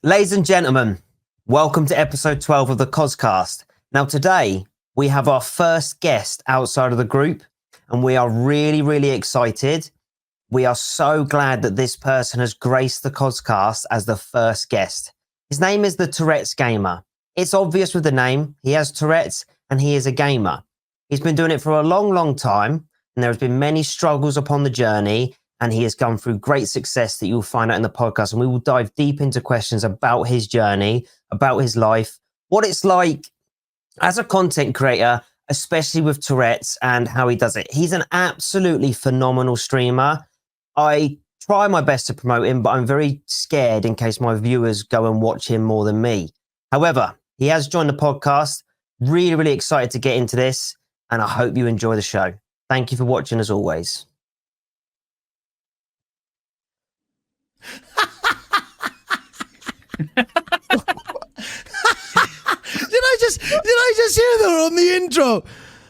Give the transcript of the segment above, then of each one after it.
Ladies and gentlemen, welcome to episode 12 of the Coscast. Now today, we have our first guest outside of the group, and we are really excited. We are so glad that this person has graced the Coscast as the first guest. His name is the Tourette's Gamer. It's obvious with the name, he has Tourette's and he is a gamer. He's been doing it for a long time, and there has been many struggles upon the journey, and he has gone through great success that you'll find out in the podcast. And we will dive deep into questions about his journey, about his life, what it's like as a content creator, especially with Tourette's, and how he does it. He's an absolutely phenomenal streamer. I try my best to promote him, but I'm very scared in case my viewers go and watch him more than me. However, he has joined the podcast. Really excited to get into this, and I hope you enjoy the show. Thank you for watching as always. Did I just hear that on the intro?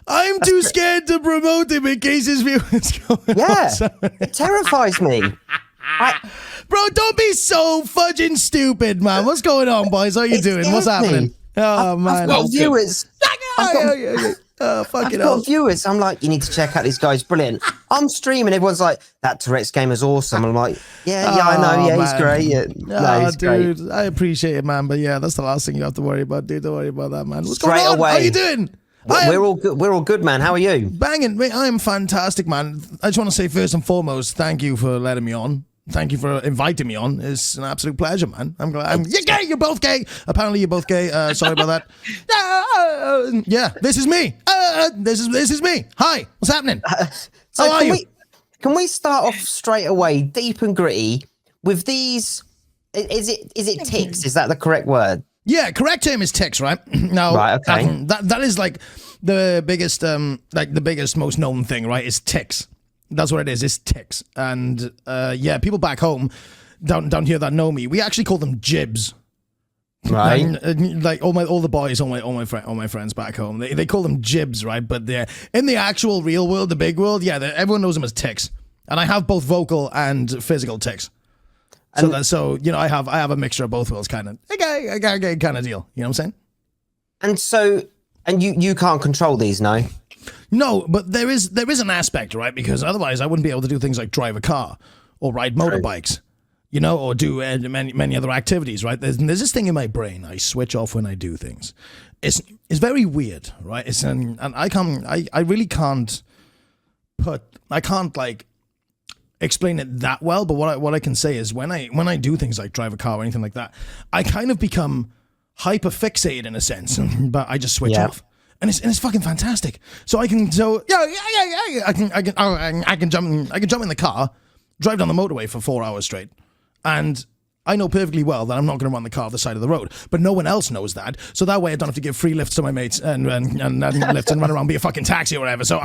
I'm too scared to promote him in case his viewers go. Yeah, it terrifies me. Bro, don't be so fudging stupid, man. What's going on, boys? How you doing? What's happening? Oh, man. I've got viewers. I've got viewers. I'm like, you need to check out these guys. Brilliant. I'm streaming. Everyone's like, that Tourette's game is awesome. I'm like, yeah, I know. Yeah, man. He's great. Yeah. No, he's dude, great. I appreciate it, man. But yeah, that's the last thing you have to worry about, dude. Don't worry about that, man. What's Straight going on? away. How you doing? We're all good. We're all good, man. How are you? Banging. Mate, I'm fantastic, man. I just want to say first and foremost, thank you for letting me on. Thank you for inviting me on. It's an absolute pleasure, man. I'm glad. You're gay. You're both gay. Apparently, you're both gay. Sorry about that. Yeah, this is me. This is me. Hi. What's happening? So How are you? Can we start off straight away, deep and gritty, with these? Is it ticks? Is that the correct word? Yeah, correct term is ticks, right? Now, right, okay. That is like the biggest, most known thing, right? Is ticks. That's what it is. It's ticks, and yeah, people back home down here that know me, we actually call them jibs. Right. And, like all the boys, all my friends back home, they call them jibs, right? But they're in the actual real world, the big world, yeah, everyone knows them as ticks. And I have both vocal and physical ticks. So you know, I have a mixture of both worlds, kind of. Okay, kind of deal. You know what I'm saying? And you can't control these, no? No, but there is an aspect, right? Because otherwise, I wouldn't be able to do things like drive a car or ride motorbikes, you know, or do many other activities, right? There's this thing in my brain. I switch off when I do things. It's very weird, right? And I really can't like explain it that well. But what I can say is when I do things like drive a car or anything like that, I kind of become hyper fixated in a sense, but I just switch off. And it's fucking fantastic. So I can I can jump in the car, drive down the motorway for 4 hours straight, and I know perfectly well that I'm not going to run the car off the side of the road. But no one else knows that. So that way I don't have to give free lifts to my mates and lifts and run around, be a fucking taxi or whatever. So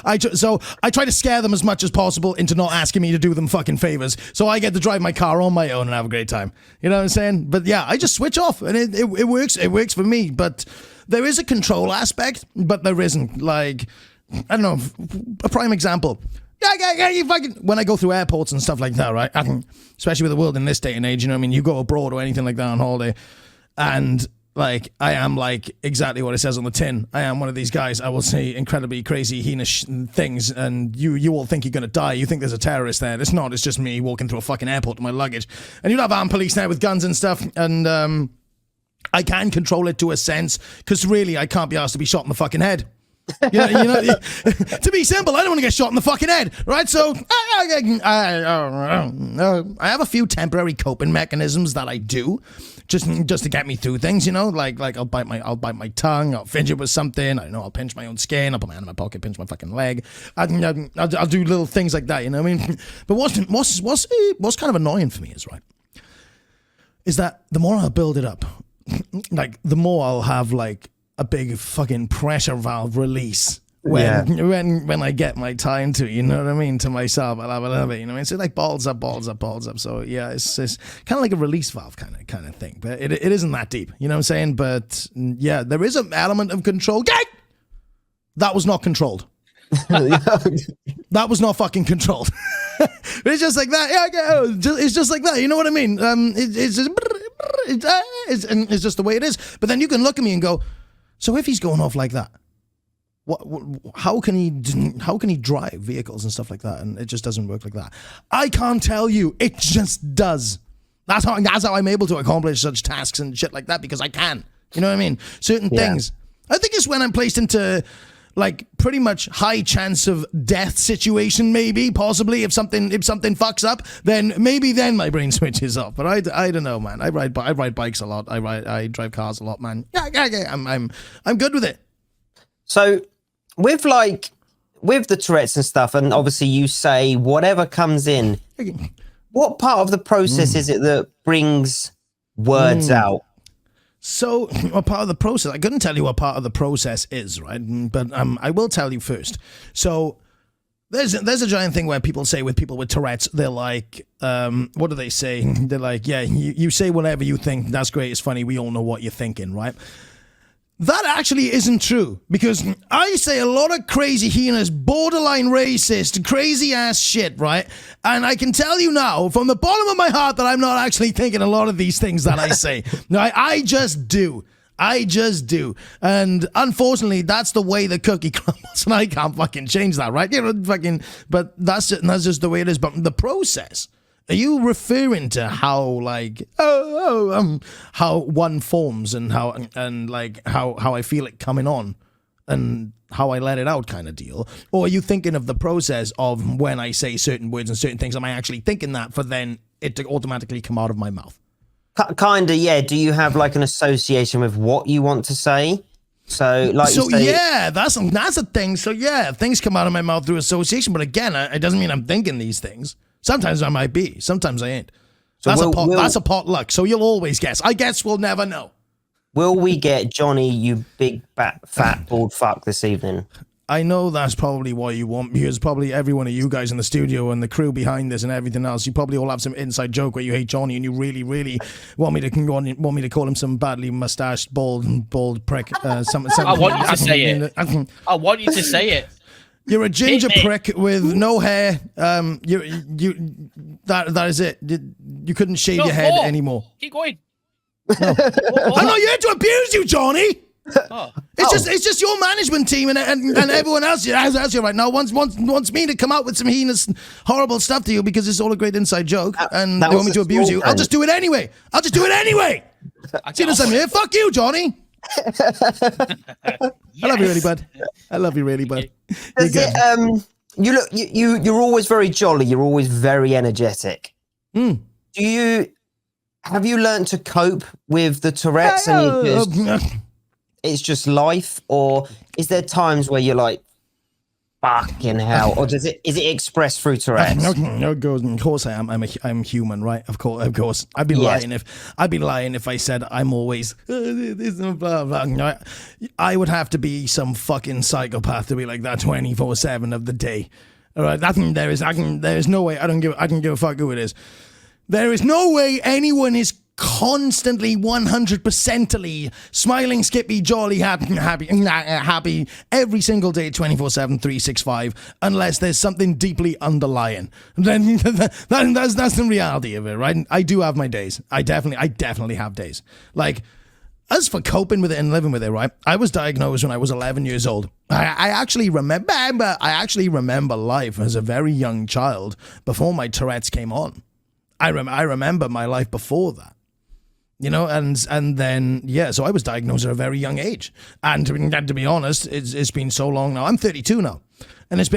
I try to scare them as much as possible into not asking me to do them fucking favors. So I get to drive my car on my own and have a great time. You know what I'm saying? But yeah, I just switch off, and it works. It works for me. But there is a control aspect, but there isn't. Like, I don't know, a prime example. Yeah, you fucking... When I go through airports and stuff like that, right? Especially with the world in this day and age, you know what I mean? You go abroad or anything like that on holiday, and, like, I am, like, exactly what it says on the tin. I am one of these guys. I will say incredibly crazy, heinous things, and you all think you're going to die. You think there's a terrorist there. It's not. It's just me walking through a fucking airport with my luggage. And you'll have armed police there with guns and stuff, and, I can control it to a sense, because really, I can't be asked to be shot in the fucking head. You know, to be simple, I don't want to get shot in the fucking head, right? So I have a few temporary coping mechanisms that I do, just to get me through things. You know, like I'll bite my tongue, I'll fidget with something. I don't know, I'll pinch my own skin, I'll put my hand in my pocket, pinch my fucking leg. I'll do little things like that. You know what I mean? But what's kind of annoying for me is that the more I build it up, like the more I'll have like a big fucking pressure valve release when I get my time to, you know what I mean, to myself. I'll have a little bit, you know what I mean? So like balls up. So yeah, it's kind of like a release valve kind of thing, but it isn't that deep, you know what I'm saying? But yeah, there is an element of control. That was not controlled. That was not fucking controlled. It's just like that. Yeah, it's just like that. You know what I mean? It's just it's just the way it is. But then you can look at me and go, so if he's going off like that, how can he drive vehicles and stuff like that? And it just doesn't work like that. I can't tell you. It just does. That's how I'm able to accomplish such tasks and shit like that, because I can. You know what I mean? Certain things. I think it's when I'm placed into like pretty much high chance of death situation, maybe, possibly. If something fucks up, then my brain switches off. But I don't know, man. I ride bikes a lot. I drive cars a lot, man. Yeah. I'm good with it. So with the Tourette's and stuff, and obviously you say whatever comes in, what part of the process is it that brings words out? So, what part of the process? I couldn't tell you what part of the process is, right? But I will tell you first. So, there's a giant thing where people say with people with Tourette's, they're like, what do they say? They're like, yeah, you say whatever you think. That's great. It's funny. We all know what you're thinking, right? That actually isn't true, because I say a lot of crazy, heinous, borderline racist, crazy ass shit, right? And I can tell you now, from the bottom of my heart, that I'm not actually thinking a lot of these things that I say. No, I just do. I just do. And unfortunately, that's the way the cookie crumbles, and I can't fucking change that, right? You know, but that's just the way it is. But the process. Are you referring to how how one forms and how I feel it coming on and how I let it out kind of deal? Or are you thinking of the process of when I say certain words and certain things, am I actually thinking that for then it to automatically come out of my mouth? Kinda, yeah. Do you have like an association with what you want to say? So yeah, that's a thing. So yeah, things come out of my mouth through association, but again, it doesn't mean I'm thinking these things. Sometimes I might be. Sometimes I ain't. So that's a potluck. So you'll always guess. I guess we'll never know. Will we get Johnny, you big, fat, bald fuck this evening? I know that's probably what you want, because probably every one of you guys in the studio and the crew behind this and everything else, you probably all have some inside joke where you hate Johnny and you really, really want me to call him some badly mustached, bald prick. I want you to say it. I want you to say it. You're a ginger prick with no hair. That is it. You couldn't shave your head anymore. Keep going. No. I'm not here to abuse you, Johnny. It's just your management team and everyone else here right now wants me to come out with some heinous, horrible stuff to you because it's all a great inside joke and they want me to abuse you. I'll just do it anyway. See this I'm here. Fuck you, Johnny. Yes. I love you really, bud. I love you really, bud. You're always very jolly. You're always very energetic. Have you learned to cope with the Tourette's it's just life, or is there times where you're like, fucking hell, or is it expressed through Tourette's? No, of course I am. I'm human, right? Of course. I'd be lying if I said I'm always this and blah blah. No, I would have to be some fucking psychopath to be like that 24/7 of the day. All right, there is no way. I can give a fuck who it is. There is no way anyone is constantly 100%ly smiling, skippy, jolly, happy every single day, 24/7, 365, unless there's something deeply underlying. Then that's the reality of it, right? I do have my days. I definitely have days. Like, as for coping with it and living with it, right? I was diagnosed when I was 11 years old. I actually remember life as a very young child before my Tourette's came on. I remember my life before that. You know, and then, yeah, so I was diagnosed at a very young age. And to be honest, it's been so long now. I'm 32 now. And it's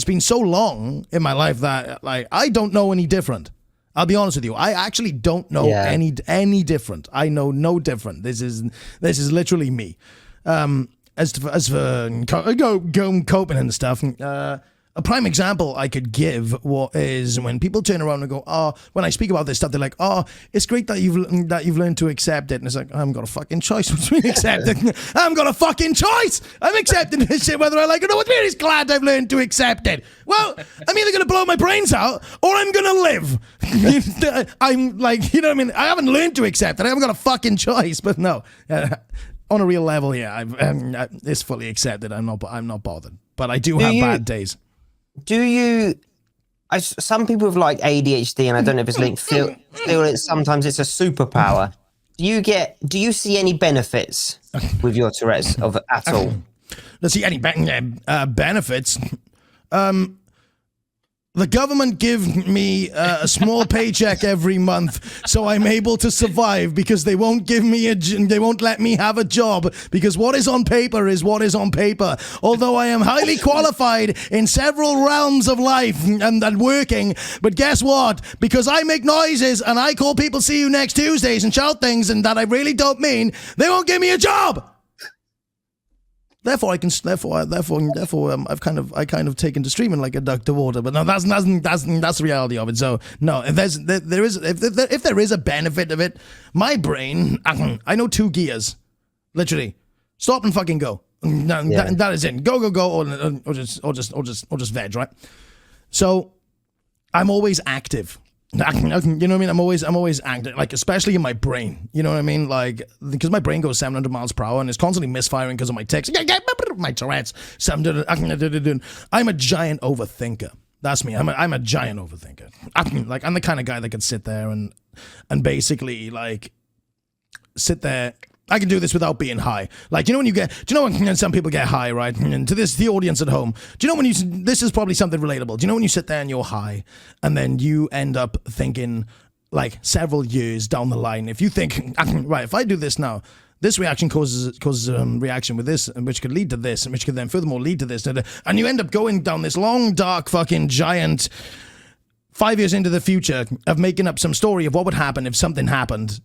been so long in my life that, like, I don't know any different. I'll be honest with you. I actually don't know any different. I know no different. This is literally me. As for coping and stuff, a prime example I could give is when people turn around and go, when I speak about this stuff, they're like, it's great that you've learned to accept it. And it's like, I haven't got a fucking choice between accepting. I haven't got a fucking choice. I'm accepting this shit whether I like it or not. I'm really glad I've learned to accept it. Well, I'm either going to blow my brains out or I'm going to live. I'm like, you know what I mean? I haven't learned to accept it. I haven't got a fucking choice. But no, on a real level, yeah, it's fully accepted. I'm not bothered. But I do have bad days. Do you some people with like ADHD, and I don't know if it's linked, feel that sometimes it's a superpower. Do you see any benefits with your Tourette's at all? Let's see any benefits. The government gives me a small paycheck every month, so I'm able to survive because they won't give me they won't let me have a job because what is on paper is what is on paper. Although I am highly qualified in several realms of life and working, but guess what? Because I make noises and I call people "see you next Tuesdays" and shout things and that I really don't mean, they won't give me a job. Therefore, I've kind of taken to streaming like a duck to water. But no, that's the reality of it. So no, if there is a benefit of it, my brain, I know 2 gears, literally, stop and fucking go. That is it. Go, or just veg, right? So I'm always active. You know what I mean? I'm always active, like especially in my brain. You know what I mean? Like because my brain goes 700 miles per hour and it's constantly misfiring because of my tics, my Tourette's. I'm a giant overthinker. That's me. I'm a giant overthinker. I'm the kind of guy that can sit there and basically like sit there. I can do this without being high. Like, you know when some people get high, right? And to the audience at home, do you know when this is probably something relatable. Do you know when you sit there and you're high and then you end up thinking like several years down the line, if you think, right, if I do this now, this reaction causes reaction with this, and which could lead to this, and which could then furthermore lead to this, and you end up going down this long, dark, fucking giant 5 years into the future of making up some story of what would happen if something happened,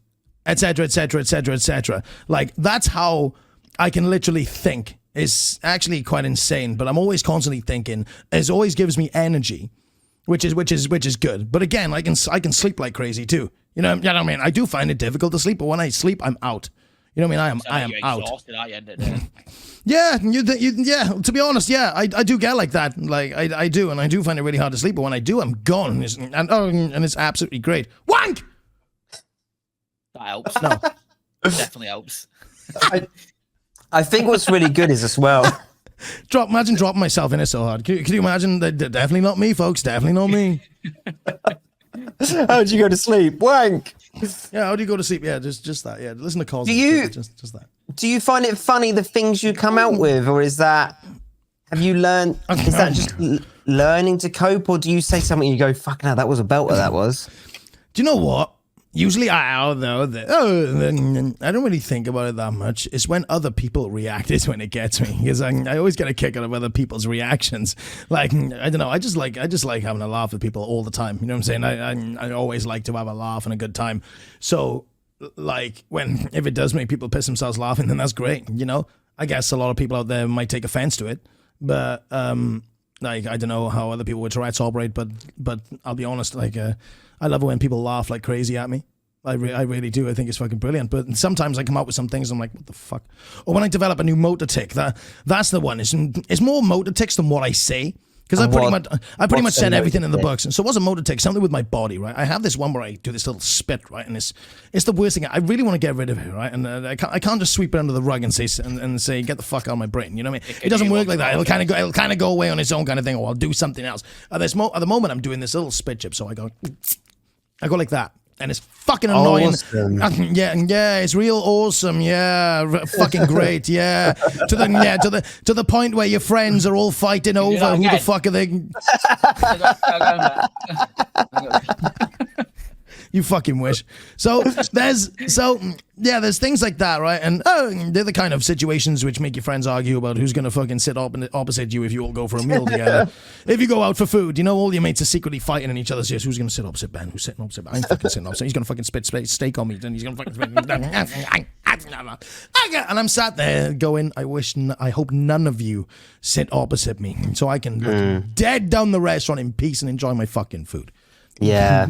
etc., etc., etc., etc. Like, that's how I can literally think. It's actually quite insane, but I'm always constantly thinking. It always gives me energy, which is good. But again, I can sleep like crazy too. You know what I mean? I do find it difficult to sleep, but when I sleep, I'm out. You know what I mean? I am out. Exhausted, I end it. Yeah, yeah. To be honest, yeah, I do get like that. Like I do, and I do find it really hard to sleep. But when I do, I'm gone, and it's absolutely great. Wank. That helps. No, definitely helps. I think what's really good is as well. Imagine dropping myself in it so hard. Can you imagine? Definitely not me, folks. Definitely not me. How'd you go to sleep? Wank. Yeah, how do you go to sleep? Yeah, just that. Yeah, listen to calls. Just that. Do you find it funny the things you come out with, or is that? Have you learned? Is that just learning to cope, or do you say something and you go, "Fuck, now that was a belter." That was. Do you know what? Usually I don't really think about it that much. It's when other people react is when it gets me, because I always get a kick out of other people's reactions. Like, I don't know, I just like having a laugh with people all the time. You know what I'm saying? I always like to have a laugh and a good time. So, like, if it does make people piss themselves laughing, then that's great. You know, I guess a lot of people out there might take offense to it, but like, I don't know how other people with Tourette's operate, but I'll be honest, like, I love it when people laugh like crazy at me. I really do. I think it's fucking brilliant. But sometimes I come out with some things, I'm like, what the fuck? Or when I develop a new motor tic, that's the one. It's more motor tics than what I say. Because I pretty much said everything in the books. And so what's a motor tic? Something with my body, right? I have this one where I do this little spit, right? And it's the worst thing. I really want to get rid of it, right? And I can't just sweep it under the rug and say get the fuck out of my brain. You know what I mean? It doesn't work like that. It'll kind of go away on its own kind of thing, or I'll do something else. At the moment, I'm doing this little spit chip, so I go like that. And it's fucking annoying. Awesome. Yeah, it's real awesome. Yeah, fucking great. Yeah, to the point where your friends are all fighting over who the fuck are they. You fucking wish. So there's things like that, right? And they're the kind of situations which make your friends argue about who's gonna fucking sit opposite you if you all go for a meal together. If you go out for food, you know, all your mates are secretly fighting in each other's ears. Who's gonna sit opposite Ben? Who's sitting opposite Ben? I'm fucking sitting opposite. He's gonna fucking spit steak on me. Then he's gonna fucking spit. And I'm sat there going, I hope none of you sit opposite me, so I can look dead down the restaurant in peace and enjoy my fucking food. Yeah.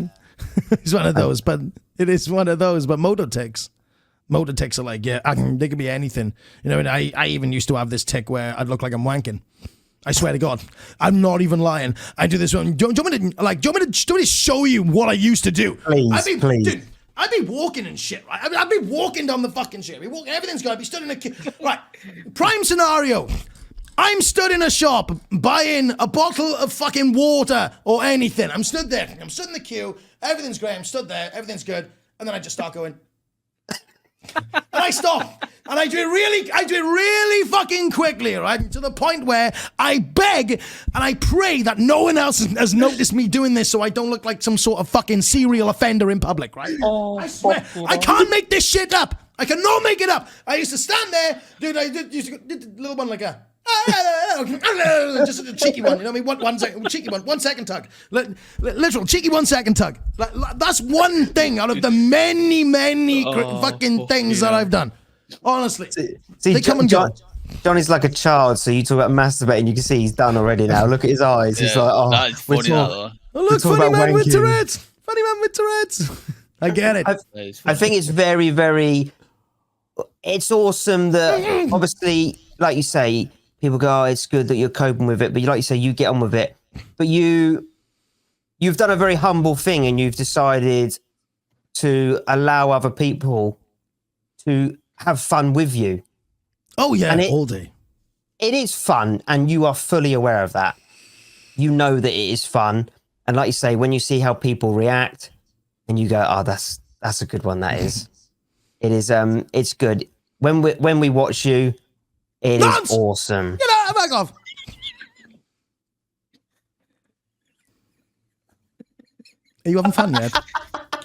It's one of those, but it is one of those. But motor tics are like, they could be anything. You know, and I even used to have this tic where I'd look like I'm wanking. I swear to God, I'm not even lying. I do this one. Do you want me to show you what I used to do? Please. Dude, I'd be walking and shit, right? I'd be walking down the fucking shit. Everything's gonna be stood in a right. Prime scenario. I'm stood in a shop buying a bottle of fucking water or anything. I'm stood there. I'm stood in the queue. Everything's great. I'm stood there. Everything's good. And then I just start going. And I stop. And I do it really fucking quickly, right? To the point where I beg and I pray that no one else has noticed me doing this so I don't look like some sort of fucking serial offender in public, right? I swear, I can't make this shit up. I cannot make it up. I used to stand there, dude, used to do a little one like a... just a cheeky one, you know what I mean? One second, cheeky one, 1 second tug. Literal cheeky 1 second tug. That's one thing out of the many fucking things that I've done. Honestly, they come and go. Johnny's like a child, so you talk about masturbating, you can see he's done already now. Look at his eyes. He's like, oh, that is funny, look, funny man with Tourette's. Funny man with Tourette's. I get it. I think it's very, very... It's awesome that, obviously, like you say, people go, oh, it's good that you're coping with it. But like you say, you get on with it. But you've done a very humble thing, and you've decided to allow other people to have fun with you. Oh, yeah, all day. It is fun, and you are fully aware of that. You know that it is fun. And like you say, when you see how people react, and you go, oh, that's a good one, that is. It is, it's good. When we watch you, it is awesome. Get out, back off. Are you having fun yet?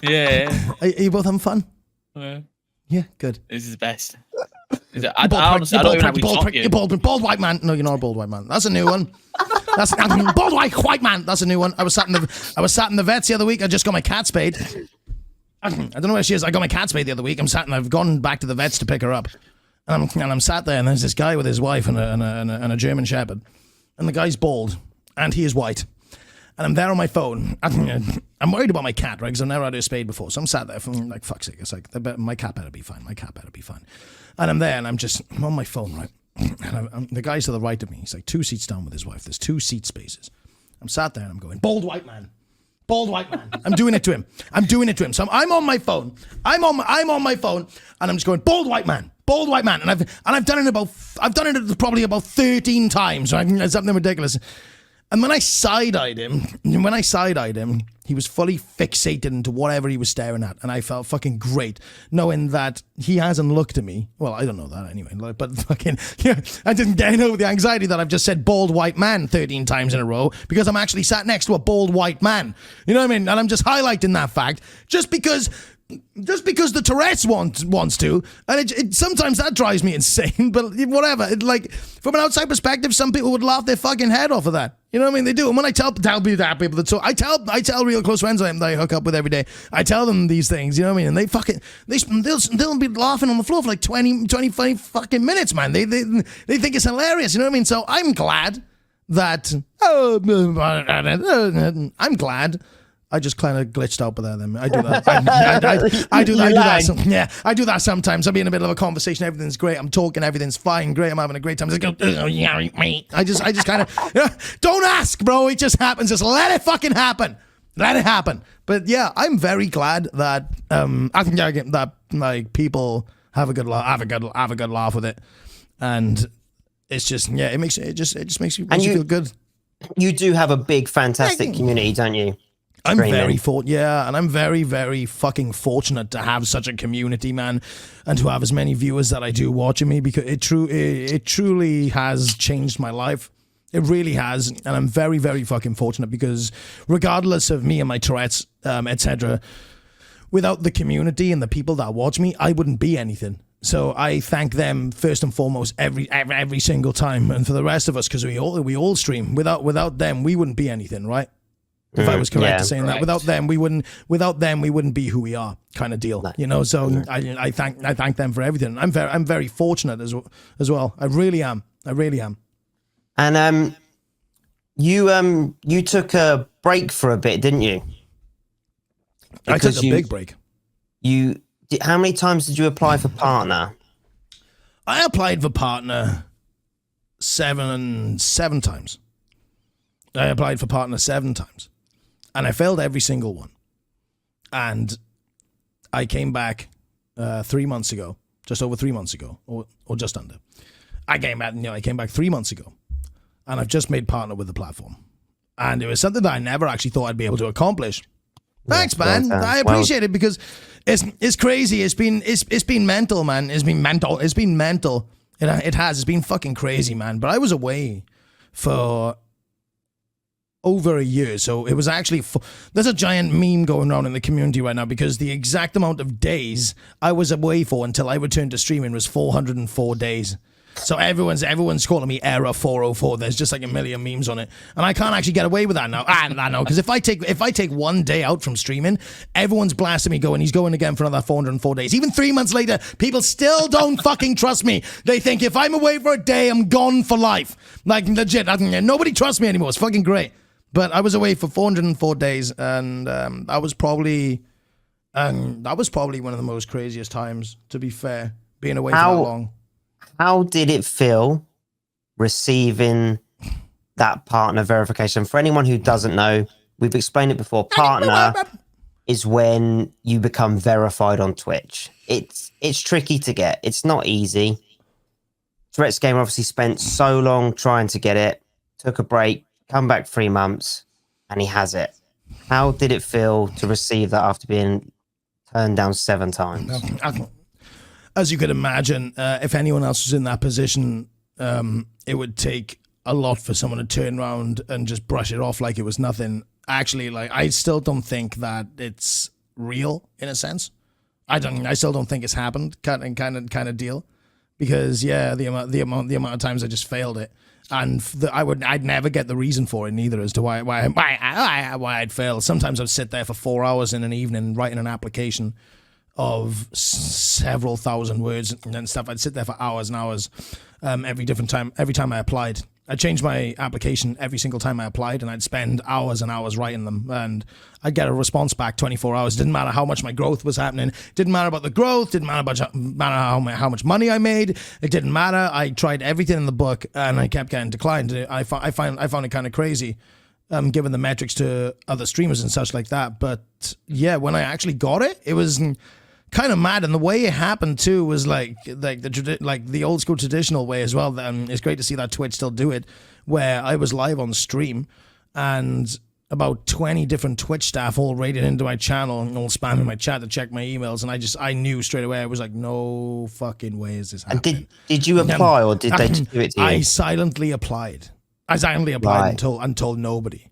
Yeah. Are you both having fun? Yeah. Yeah, good. This is the best. I don't even have You're bald white man. No, you're not a bald white man. That's a new one. That's bald white man. That's a new one. I was sat in the vets the other week. I just got my cat spayed. I don't know where she is. I got my cat spayed the other week. I've gone back to the vets to pick her up. And I'm sat there, and there's this guy with his wife and a German Shepherd. And the guy's bald, and he is white. And I'm there on my phone. I'm worried about my cat, right? Because I've never had her spayed before. So I'm sat there, like, fuck's sake. It's like, my cat better be fine. My cat better be fine. And I'm there, and I'm on my phone, right? And the guy's to the right of me. He's like 2 seats down with his wife. There's 2 seat spaces. I'm sat there, and I'm going, bald white man. Bald white man. I'm doing it to him. So I'm on my phone. I'm on my phone, and I'm just going, bald white man. Bald white man. And I've done it probably about 13 times, right? It's something ridiculous. And when I side-eyed him, he was fully fixated into whatever he was staring at. And I felt fucking great knowing that he hasn't looked at me. Well, I don't know that anyway. But fucking, yeah, I didn't get over the anxiety that I've just said bald white man 13 times in a row because I'm actually sat next to a bald white man. You know what I mean? And I'm just highlighting that fact just because the Tourette's wants to, and it sometimes that drives me insane, but whatever. Like, from an outside perspective, some people would laugh their fucking head off of that. You know what I mean? They do. And when I tell people that talk, I tell real close friends that I hook up with every day, I tell them these things, you know what I mean? And they'll be laughing on the floor for like 20, 25 fucking minutes, man. They think it's hilarious, you know what I mean? So I'm glad that, I'm glad I just kind of glitched out by there. Then I do that. I do that. I do that sometimes. I'll be in the middle of a conversation. Everything's great. I'm talking. Everything's fine. Great. I'm having a great time. I just go, oh, yeah, mate. I just kind of don't ask, bro. It just happens. Just let it fucking happen. Let it happen. But yeah, I'm very glad that I think that like people have a good laugh, have a good laugh with it, and it's just it just makes you feel good. You do have a big, fantastic community, don't you? I'm very and I'm very, very fucking fortunate to have such a community, man, and to have as many viewers that I do watching me, because it truly has changed my life. It really has, and I'm very, very fucking fortunate, because regardless of me and my Tourette's, etc., without the community and the people that watch me, I wouldn't be anything. So I thank them first and foremost every single time, and for the rest of us, because we all stream. Without them, we wouldn't be anything, right? If I was correct in saying that, without them we wouldn't be who we are, kind of deal, you know. So I thank them for everything. I'm very fortunate as well. I really am. And you took a break for a bit, didn't you? I took a big break. How many times did you apply for partner? I applied for partner seven times. I applied for partner 7 times. And I failed every single one. And I came back 3 months ago, just over 3 months ago, or just under. I came back 3 months ago, and I've just made partner with the platform. And it was something that I never actually thought I'd be able to accomplish. Thanks, man. I appreciate it because it's crazy. It's been mental, man. It's been mental. It has. It's been fucking crazy, man. But I was away for over a year, so it was actually there's a giant meme going around in the community right now because the exact amount of days I was away for until I returned to streaming was 404 days. So everyone's calling me error 404. There's just like a million memes on it, and I can't actually get away with that now. Because if I take 1 day out from streaming, everyone's blasting me going, he's going again for another 404 days. Even 3 months later, people still don't fucking trust me. They think if I'm away for a day, I'm gone for life. Like legit, nobody trusts me anymore. It's fucking great. But I was away for 404 days, and that was probably one of the most craziest times. To be fair, being away for that long. How did it feel receiving that partner verification? For anyone who doesn't know, we've explained it before. Partner is when you become verified on Twitch. It's tricky to get. It's not easy. Tourette's Gamer obviously spent so long trying to get it, took a break, come back 3 months, and he has it. How did it feel to receive that after being turned down 7 times? As you could imagine, if anyone else was in that position, it would take a lot for someone to turn around and just brush it off like it was nothing. Actually, like I still don't think that it's real in a sense. I still don't think it's happened, kind of deal, because the amount of times I just failed it, and I'd never get the reason for it neither as to why I'd fail. Sometimes I'd sit there for 4 hours in an evening writing an application of several thousand words and stuff. I'd sit there for hours and hours every time I applied. I changed my application every single time I applied, and I'd spend hours and hours writing them, and I'd get a response back 24 hours. It didn't matter how much my growth was happening. It didn't matter about the growth. Didn't matter how much money I made. It didn't matter. I tried everything in the book, and I kept getting declined. I found it kind of crazy, given the metrics to other streamers and such like that. But yeah, when I actually got it, it was kind of mad, and the way it happened too was like the old school traditional way as well. It's great to see that Twitch still do it, where I was live on stream and about 20 different Twitch staff all raided into my channel and all spamming my chat to check my emails, and I knew straight away. I was like, no fucking way is this happening. And did you apply, or did they just do it to you? I silently applied. And told nobody.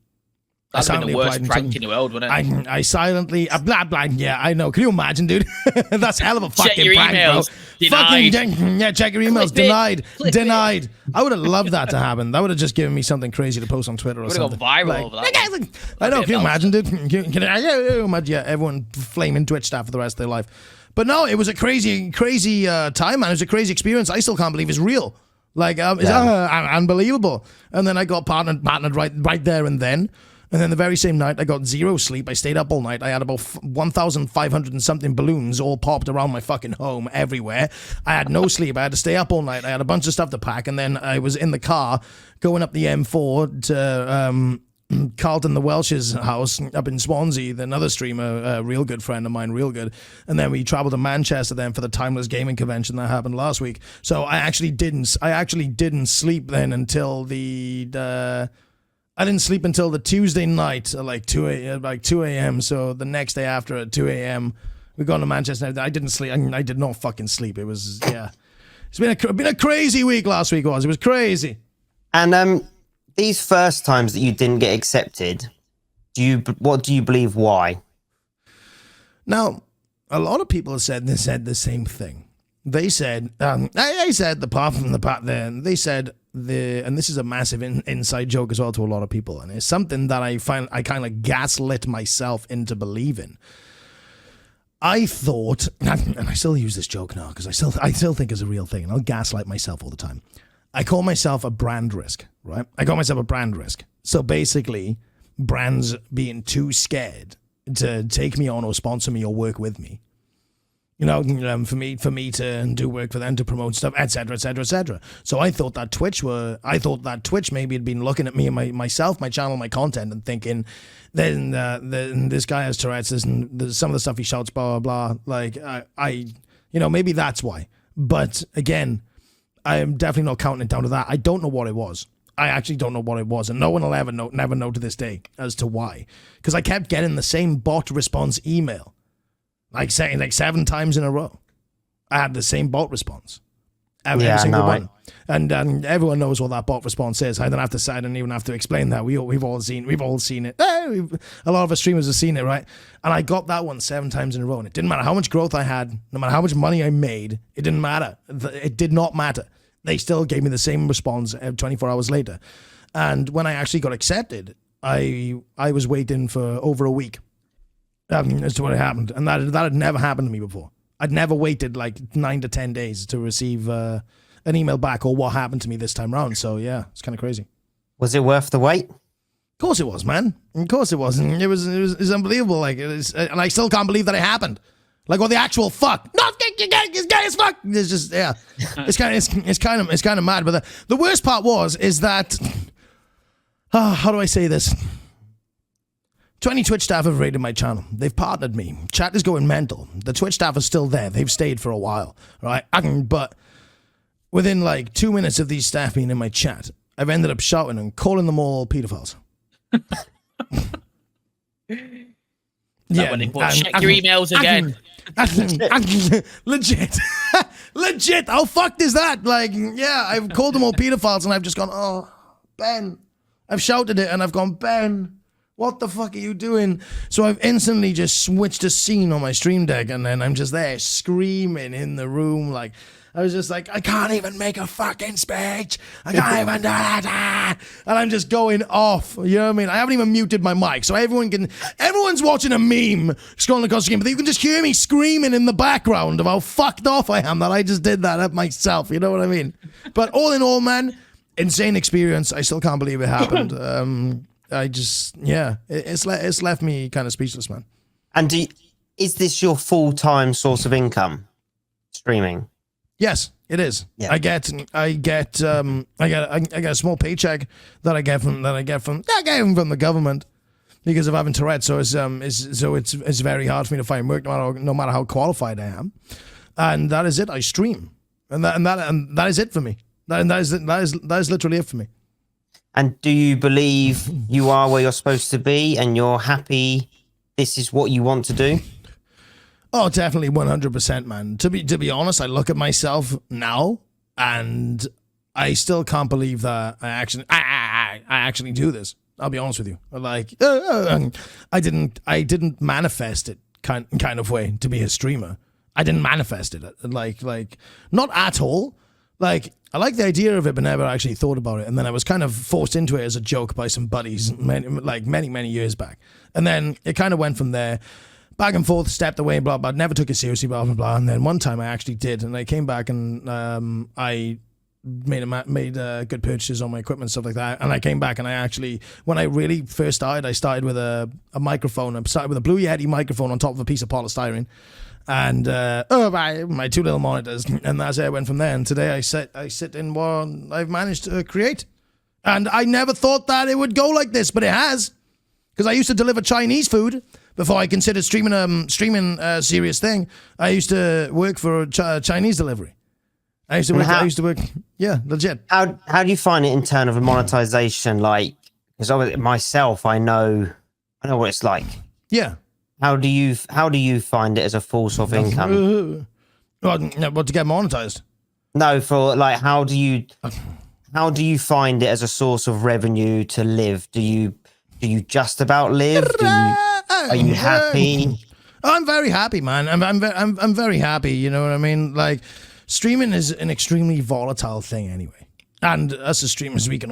That's been the worst prank in the world, wouldn't it? I silently blah. Yeah, I know. Can you imagine, dude? That's hell of a fucking check your prank, emails. bro. Fucking check your emails. Denied. I would have loved that to happen. That would have just given me something crazy to post on Twitter or something. Would have gone viral over that. I know. Can you imagine, dude? Can everyone flaming Twitch staff for the rest of their life. But no, it was a crazy time, man. It was a crazy experience. I still can't believe it's real. Like, it's unbelievable. And then I got partnered right there and then. And then the very same night, I got 0 sleep. I stayed up all night. I had about 1,500 and something balloons all popped around my fucking home everywhere. I had no sleep. I had to stay up all night. I had a bunch of stuff to pack. And then I was in the car going up the M4 to Carlton the Welsh's house up in Swansea, another streamer, a real good friend of mine, real good. And then we traveled to Manchester then for the Timeless Gaming Convention that happened last week. So I actually didn't sleep then until I didn't sleep until the Tuesday night, like 2 a.m. So the next day after at 2 a.m., we got to Manchester. I didn't sleep. I did not fucking sleep. It was, yeah. It's been a crazy week last week, It was crazy. And these first times that you didn't get accepted, what do you believe why? Now, a lot of people said the same thing. They said, they said and this is a massive inside joke as well to a lot of people, and it's something that I kind of gaslit myself into believing. I thought, and I still use this joke now because I still think it's a real thing, and I'll gaslight myself all the time. I call myself a brand risk, right? I call myself a brand risk. So basically, brands being too scared to take me on or sponsor me or work with me. You know, for me to do work for them, to promote stuff, etc., etc., etc. So I thought that Twitch maybe had been looking at me and myself, my channel, my content, and thinking, then this guy has Tourette's, and some of the stuff he shouts, blah blah blah. Like maybe that's why. But again, I am definitely not counting it down to that. I don't know what it was. I actually don't know what it was, and no one will never know to this day as to why. Because I kept getting the same bot response email, like 7 times in a row. I had the same bot response. Every single one. And everyone knows what that bot response is. I don't even have to explain that. We've all seen it. A lot of us streamers have seen it, right? And I got that one 7 times in a row. And it didn't matter how much growth I had, no matter how much money I made, it didn't matter. It did not matter. They still gave me the same response 24 hours later. And when I actually got accepted, I was waiting for over a week as to what had happened. And that had never happened to me before. I'd never waited like 9 to 10 days to receive an email back or what happened to me this time around. So yeah, it's kind of crazy. Was it worth the wait? Of course it was, man. Of course it was. And it was unbelievable. Like, and I still can't believe that it happened. Like, what the actual fuck? Not it's gay as fuck. It's just, yeah. It's kind of mad. But the worst part is that, how do I say this? 20 Twitch staff have raided my channel. They've partnered me. Chat is going mental. The Twitch staff is still there. They've stayed for a while, right? But within like 2 minutes of these staff being in my chat, I've ended up shouting and calling them all pedophiles. Yeah, when they check your emails again. Legit. Legit. How fucked is that? Like, yeah, I've called them all pedophiles and I've just gone, oh, Ben. I've shouted it and I've gone, Ben. What the fuck are you doing? So I've instantly just switched a scene on my stream deck, and then I'm just there screaming in the room. Like, I was just like, I can't even make a fucking speech. I can't even do that. And I'm just going off. You know what I mean? I haven't even muted my mic, so everyone's watching a meme scrolling across the screen, but you can just hear me screaming in the background of how fucked off I am that I just did that at myself. You know what I mean? But all in all, man, insane experience. I still can't believe it happened. I just, yeah, it's left me kind of speechless, man. And is this your full-time source of income, streaming? Yes, it is. Yeah. I get a small paycheck that I get from the government because of having Tourette. So it's very hard for me to find work no matter how qualified I am. And that is it. I stream, and that is it for me. That is literally it for me. And do you believe you are where you're supposed to be and you're happy this is what you want to do? Oh, definitely 100%, man. To be honest, I look at myself now and I still can't believe that I actually do this. I'll be honest with you. Like, I didn't manifest it kind of way to be a streamer. I didn't manifest it like not at all. Like, I like the idea of it, but never actually thought about it. And then I was kind of forced into it as a joke by some buddies, many years back. And then it kind of went from there, back and forth, stepped away, blah, blah, never took it seriously, blah, blah, blah. And then one time I actually did, and I came back and I made good purchases on my equipment, stuff like that. And I came back and I actually, when I really first started, I started with a microphone. I started with a Blue Yeti microphone on top of a piece of polystyrene. And my 2 little monitors, and that's how I went from there. And today I sit in what I've managed to create, and I never thought that it would go like this, but it has, because I used to deliver Chinese food before I considered streaming a serious thing. I used to work for Chinese delivery. I used to work. Yeah, legit. How do you find it in terms of monetization? Like, because myself, I know what it's like. Yeah. How do you find it as a source of income? What, to get monetized? No, for like, how do you find it as a source of revenue to live? Do you just about live? Are you happy? I'm very happy, man. I'm very happy. You know what I mean? Like, streaming is an extremely volatile thing, anyway. And us as streamers, we can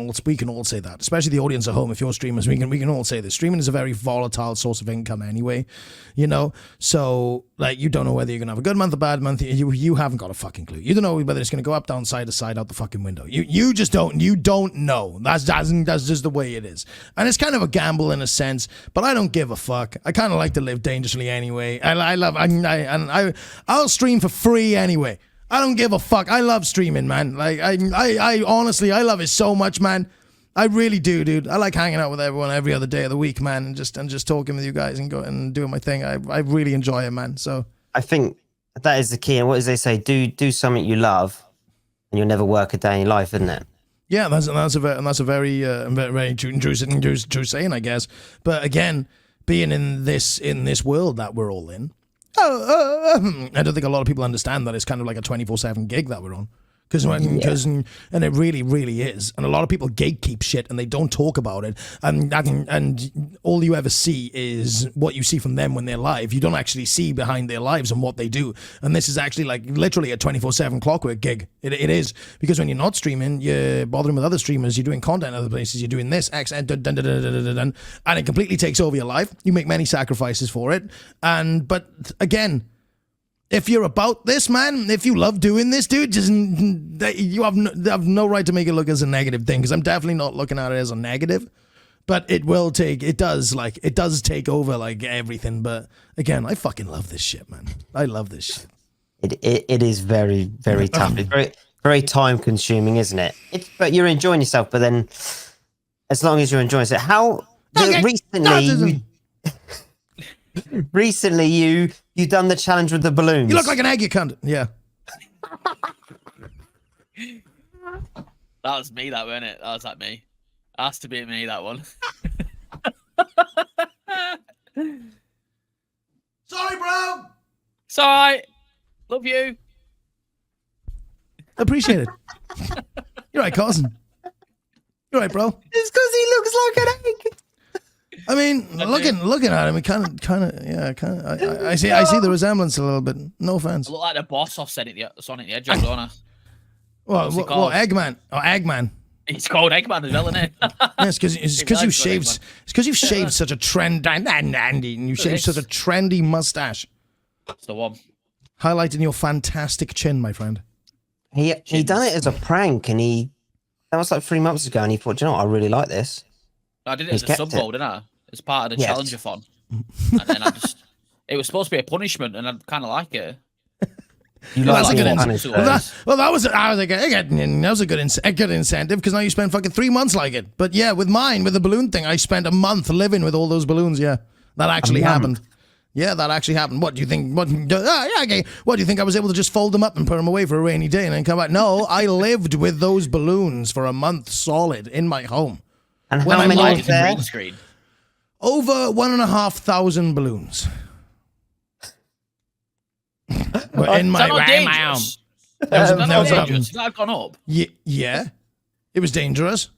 all say that, especially the audience at home. If you're streamers, we can all say this. Streaming is a very volatile source of income anyway, you know. So like, you don't know whether you're gonna have a good month or bad month. You haven't got a fucking clue. You don't know whether it's gonna go up, down, side to side, out the fucking window. You just don't. You don't know. That's just the way it is. And it's kind of a gamble in a sense, but I don't give a fuck. I kind of like to live dangerously anyway. I'll stream for free anyway. I don't give a fuck. I love streaming, man. Like, I honestly, I love it so much, man. I really do, dude. I like hanging out with everyone every other day of the week, man, and just talking with you guys and going and doing my thing. I really enjoy it, man. So I think that is the key. And what does they say? Do something you love, and you'll never work a day in your life, isn't it? Yeah, that's a very true saying, I guess. But again, being in this world that we're all in, I don't think a lot of people understand that it's kind of like a 24/7 gig that we're on. And it really, really is. And a lot of people gatekeep shit and they don't talk about it. And all you ever see is what you see from them when they're live. You don't actually see behind their lives and what they do. And this is actually like literally a 24/7 clockwork gig. It is. Because when you're not streaming, you're bothering with other streamers, you're doing content in other places, you're doing this, and it completely takes over your life. You make many sacrifices for it. But again, if you're about this, man, if you love doing this, dude, you have no right to make it look as a negative thing, because I'm definitely not looking at it as a negative, but it does take over like everything. But again, I fucking love this shit, man. I love this shit. It is very, very tough. It's very, very time consuming, isn't it? But you're enjoying yourself, but then as long as you're enjoying it, recently you done the challenge with the balloons. You look like an egg, you cunt. Yeah. That was me, that wasn't it? That was like me. Has to be me, that one. Sorry, bro. It's all right. Love you. Appreciate it. You're right, cousin. You're right, bro. It's because he looks like an egg. I mean, looking at him, it kind of. I see the resemblance a little bit. No offense. I look like the boss off Sonic the Hedgehog, don't I? What, Eggman? Oh, Eggman. He's called Eggman as well, isn't it? Yes, because you shaved. It's because you've shaved such a such a trendy mustache. That's the one. Highlighting your fantastic chin, my friend. He done it as a prank, and that was like 3 months ago, and he thought, you know what, I really like this. I did it as a sub goal, didn't I? As part of the Challenger fun. And then it was supposed to be a punishment, and I kind of like it. That was a good incentive, because now you spend fucking 3 months like it. But yeah, with the balloon thing, I spent a month living with all those balloons. Yeah, that actually happened. Yeah, that actually happened. What do you think? What do you think? I was able to just fold them up and put them away for a rainy day and then come back? No, I lived with those balloons for a month solid in my home. And how many was there? Screen? Over 1,500 balloons. In my home. Has that gone up? Yeah. It was dangerous.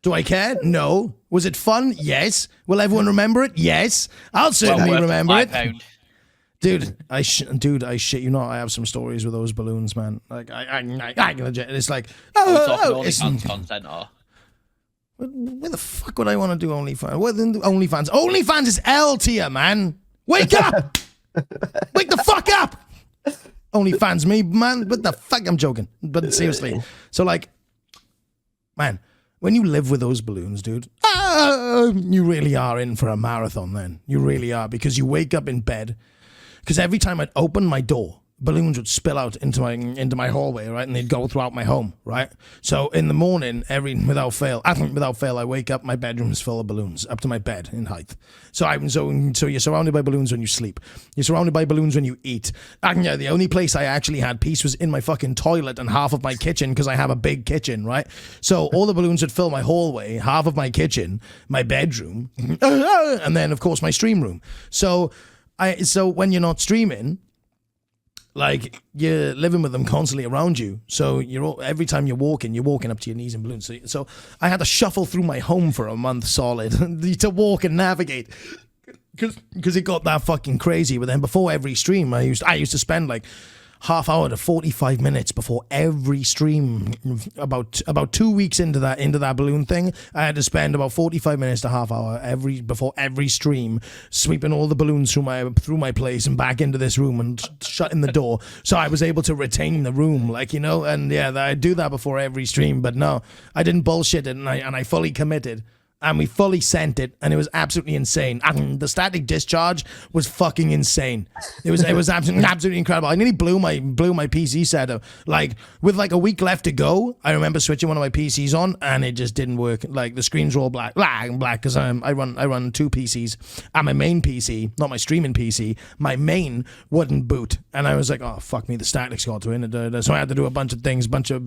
Do I care? No. Was it fun? Yes. Will everyone remember it? Yes. I'll certainly remember it. Dude, I shit you not. I have some stories with those balloons, man. Like I legit. It's like OnlyFans content or. Where the fuck would I want to do OnlyFans? What OnlyFans? OnlyFans is L tier, man. Wake up! Wake the fuck up! OnlyFans me, man. What the fuck? I'm joking. But seriously. So like, man, when you live with those balloons, dude, you really are in for a marathon then. You really are, because you wake up in bed, because every time I'd open my door, balloons would spill out into my hallway, right? And they'd go throughout my home, right? So in the morning, without fail, I wake up, my bedroom's full of balloons up to my bed in height. So you're surrounded by balloons when you sleep. You're surrounded by balloons when you eat. And yeah, the only place I actually had peace was in my fucking toilet and half of my kitchen, because I have a big kitchen, right? So all the balloons would fill my hallway, half of my kitchen, my bedroom, and then of course my stream room. So when you're not streaming, like, you're living with them constantly around you. So every time you're walking up to your knees in balloons. So I had to shuffle through my home for a month solid to walk and navigate, because it got that fucking crazy. But then before every stream, I used to spend like half hour to 45 minutes before every stream. About 2 weeks into that balloon thing, I had to spend about 45 minutes to half hour before every stream, sweeping all the balloons through my place and back into this room and shutting the door, so I was able to retain the room, like, you know. And yeah, I do that before every stream. But no, I didn't bullshit it, and I fully committed. and we fully sent it, and it was absolutely insane. And the static discharge was fucking insane. It was absolutely incredible. I nearly blew my PC setup. Like with like a week left to go, I remember switching one of my PCs on, and it just didn't work. Like the screens were all black because I run two PCs, and my main PC, not my streaming PC, my main wouldn't boot, and I was like, oh fuck me, the static's got to it. So I had to do a bunch of things, bunch of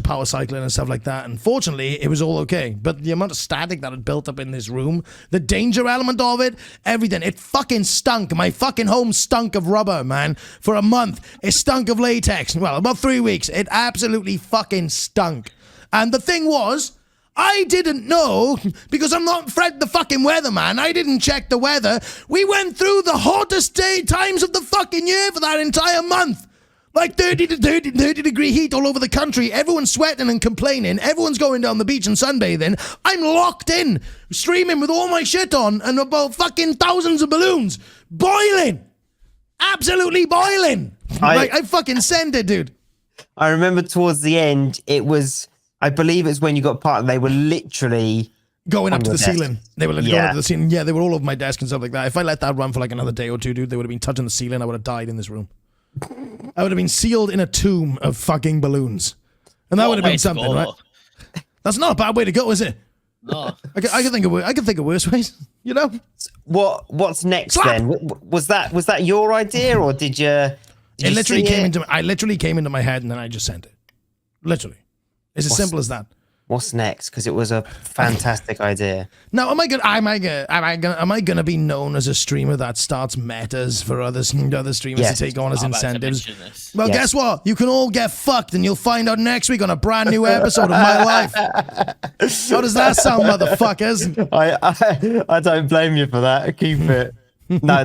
power cycling and stuff like that. And fortunately, it was all okay, but the amount of static that had built up in this room, the danger element of it, everything, it fucking stunk. My fucking home stunk of rubber, man. For a month, it stunk of latex. Well, about 3 weeks, it absolutely fucking stunk. And the thing was, I didn't know, because I'm not Fred the fucking weatherman. I didn't check the weather. We went through the hottest times of the fucking year for that entire month. Like 30 degree heat all over the country. Everyone's sweating and complaining. Everyone's going down the beach and sunbathing. I'm locked in, streaming with all my shit on and about fucking thousands of balloons. Boiling. Absolutely boiling. I fucking sent it, dude. I remember towards the end, I believe it's when you got part, they were literally going up to the ceiling. They were going up to the ceiling. Yeah, they were all over my desk and stuff like that. If I let that run for like another day or two, dude, they would have been touching the ceiling. I would have died in this room. I would have been sealed in a tomb of fucking balloons. And that would have been something, right? That's not a bad way to go, is it? No. I can think of worse ways, you know? What's next then? Was that your idea, or did you I literally came into my head and then I just sent it. Literally. It's as simple as that. What's next? Because it was a fantastic idea. Now, am I gonna be known as a streamer that starts metas for other streamers to take on as incentives? Well, guess what? You can all get fucked, and you'll find out next week on a brand new episode of my life. How does that sound, motherfuckers? I don't blame you for that. Keep it. No,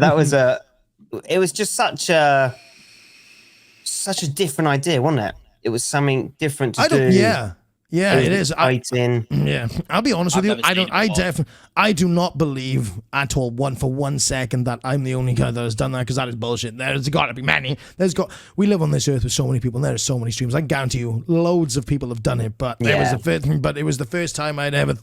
it was just such a different idea, wasn't it? It was something different to do. Yeah, it is. Yeah, I'll be honest with you. I do not believe at all for one second that I'm the only guy that has done that, because that is bullshit. There's got to be many. We live on this earth with so many people, and there are so many streams. I guarantee you, loads of people have done it. But it was the first time I'd ever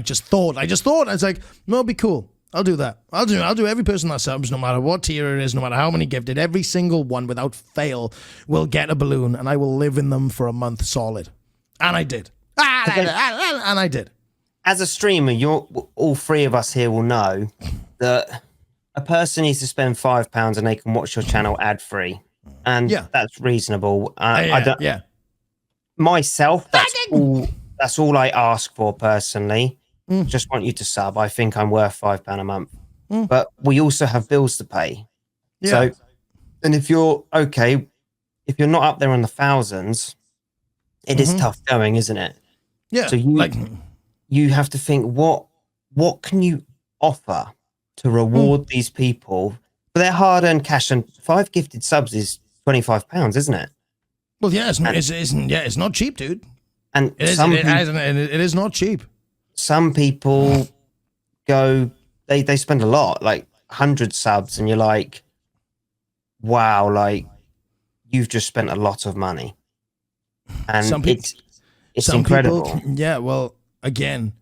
just thought. I was like, no, it'd be cool. I'll do that. I'll do every person that subs, no matter what tier it is, no matter how many gifted. Every single one, without fail, will get a balloon, and I will live in them for a month solid. And I did. And I did. As a streamer, all three of us here will know that a person needs to spend £5 and they can watch your channel ad-free. And that's reasonable. Myself, that's all I ask for personally. Just want you to sub. I think I'm worth £5 a month. But we also have bills to pay. Yeah. So, and if you're not up there in the thousands, it is tough going, isn't it? Yeah. So you have to think, what can you offer to reward these people for their hard-earned cash? And 5 gifted subs is £25, isn't it? Well, yeah, it's not cheap, dude. And it is not cheap. Some people they spend a lot, like 100 subs, and you're like, wow, like you've just spent a lot of money. And it's incredible. Well, again,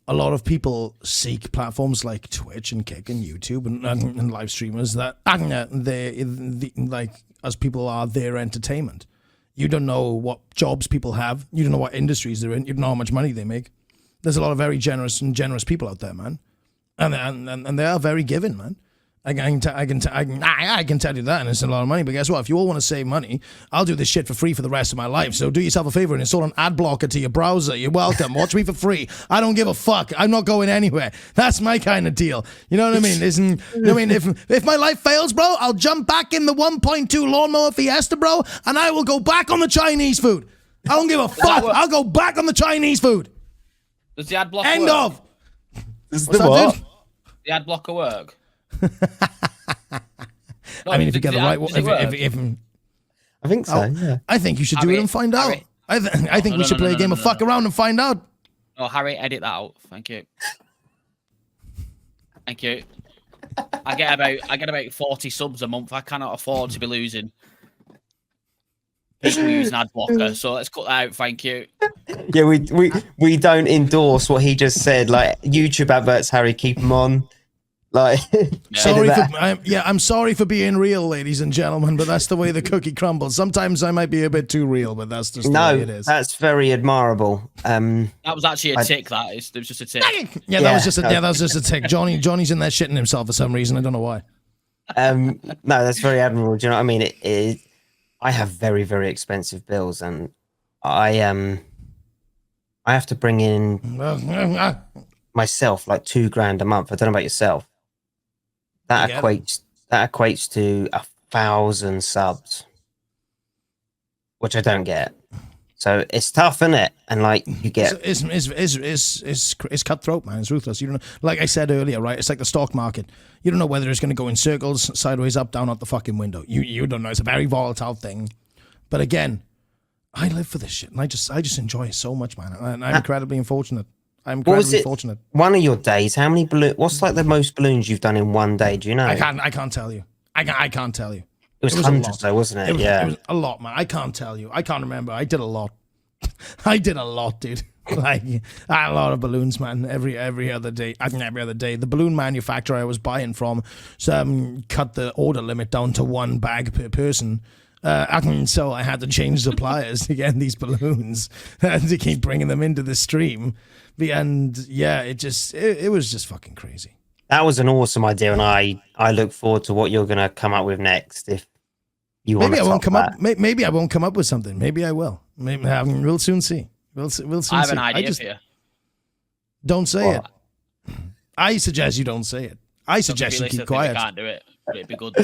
a lot of people seek platforms like Twitch and Kick and YouTube and live streamers that as people are their entertainment. You don't know what jobs people have. You don't know what industries they're in. You don't know how much money they make. There's a lot of very generous people out there, man, and they are very giving, man. I can tell you that, and it's a lot of money. But guess what? If you all want to save money, I'll do this shit for free for the rest of my life. So do yourself a favor and install an ad blocker to your browser. You're welcome. Watch me for free. I don't give a fuck. I'm not going anywhere. That's my kind of deal. You know what I mean? If my life fails, bro, I'll jump back in the 1.2 lawnmower Fiesta, bro, and I will go back on the Chinese food. I don't give a fuck. I'll go back on the Chinese food. Does the ad blocker work? End of. What's that? The ad blocker work? I mean, if you get the right one, I think so. Yeah. I think you should do it and find out. I think we should play a game of fuck around and find out. Oh, Harry, edit that out. Thank you. Thank you. I get about 40 subs a month. I cannot afford to be losing. people use an ad blocker. So let's cut that out. Thank you. Yeah, we don't endorse what he just said. Like YouTube adverts, Harry, keep them on. Like, I'm sorry for being real, ladies and gentlemen, but that's the way the cookie crumbles. Sometimes I might be a bit too real, but that's just the way it is. That's very admirable. That was actually a tick. It was just a tick. That was just a tick. Johnny's in there shitting himself for some reason. I don't know why. No, that's very admirable. Do you know what I mean? I have very, very expensive bills, and I have to bring in myself like $2,000 a month. I don't know about yourself. That equates to 1,000 subs, which I don't get. So it's tough, isn't it? And like you get, it's cutthroat, man. It's ruthless. You don't know, like I said earlier, right? It's like the stock market. You don't know whether it's going to go in circles, sideways, up, down, out the fucking window. You don't know. It's a very volatile thing. But again, I live for this shit, and I just enjoy it so much, man. And I'm incredibly unfortunate. I'm incredibly fortunate. One of your days, how many balloons? What's like the most balloons you've done in one day? Do you know? I can't tell you. I can't tell you. It was hundreds, though, wasn't it? It was a lot, man. I can't tell you. I can't remember. I did a lot. I did a lot, dude. Like I had a lot of balloons, man. Every other day. Every other day. The balloon manufacturer I was buying from cut the order limit down to 1 bag per person. So I had to change suppliers to get these balloons and to keep bringing them into the stream. And yeah, it was just fucking crazy. That was an awesome idea, and I look forward to what you're gonna come up with next. If you want, maybe I won't come up. Maybe I won't come up with something. Maybe I will. Maybe we'll soon see. We'll soon see. I have an idea for you. Don't say it. I suggest you don't say it. I suggest you keep quiet. I can't do it. But it'd be good.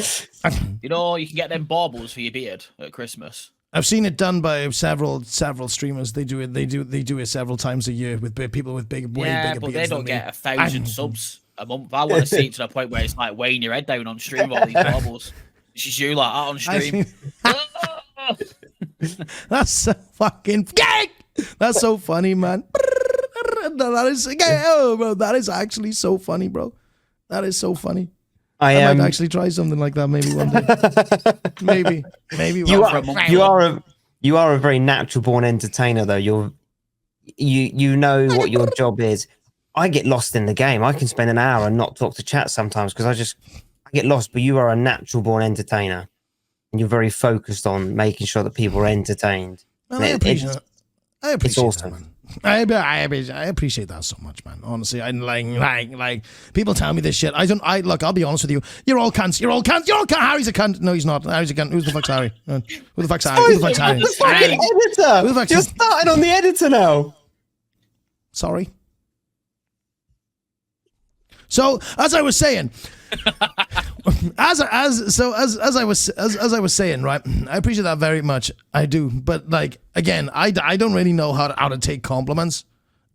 You know, you can get them baubles for your beard at Christmas. I've seen it done by several streamers. They do it several times a year with people with way bigger beards. But they don't get 1,000 subs a month. I want to see it to the point where it's like weighing your head down on stream with all these baubles. It's just you like that on stream. That's so fucking. That's so funny, man. That is actually so funny, bro. That is so funny. I might actually try something like that maybe one day. maybe. You are a very natural born entertainer, though. You know what your job is. I get lost in the game. I can spend an hour and not talk to chat sometimes because I get lost. But you are a natural born entertainer, and you're very focused on making sure that people are entertained. Well, I appreciate it's awesome. That, man. I appreciate that so much, man. Honestly, I like people tell me this shit. Look, I'll be honest with you. You're all cunts. You're all cunts. Harry's a cunt. No, he's not. Harry's a cunt. Who the fuck's Harry? Who the fuck's Harry? Who the fuck's Harry? The fucking editor. You're starting on the editor now. Sorry. So as I was saying, as I was saying, right? I appreciate that very much. I do, but like again, I don't really know how to take compliments.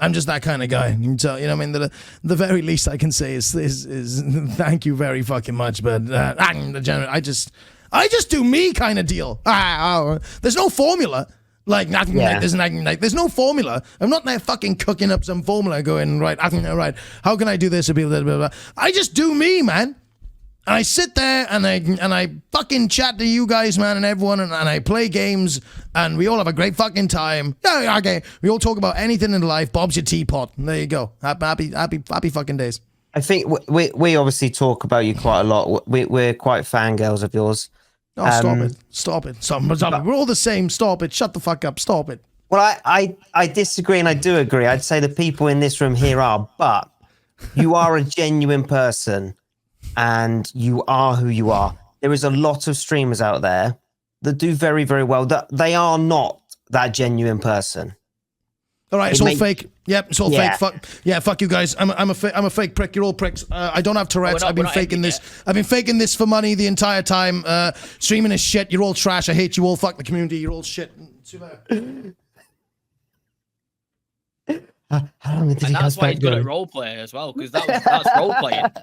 I'm just that kind of guy. So you know, what I mean, the very least I can say is thank you very fucking much. But I just do me kind of deal. There's no formula. Like nothing like there's no formula. I'm not there fucking cooking up some formula going right. How can I do this? I just do me, man. And I sit there and I fucking chat to you guys, man, and everyone, and I play games, and we all have a great fucking time. Yeah, okay. We all talk about anything in life. Bob's your teapot. And there you go. Happy fucking days. I think we obviously talk about you quite a lot. We're quite fangirls of yours. Oh, stop it. We're all the same. Stop it. Shut the fuck up. Stop it. Well, I disagree and I do agree. I'd say the people in this room here are, but you are a genuine person and you are who you are. There is a lot of streamers out there that do very, very well. That they are not that genuine person. All right, it's all fake. Yep, it's all fake. Fuck you guys. I'm a fake prick. You're all pricks. I don't have Tourette's. I've been faking this. I've been faking this for money the entire time. Streaming is shit. You're all trash. I hate you all. Fuck the community. You're all shit. How long did and that's why he's good at roleplay as well, because that's roleplaying.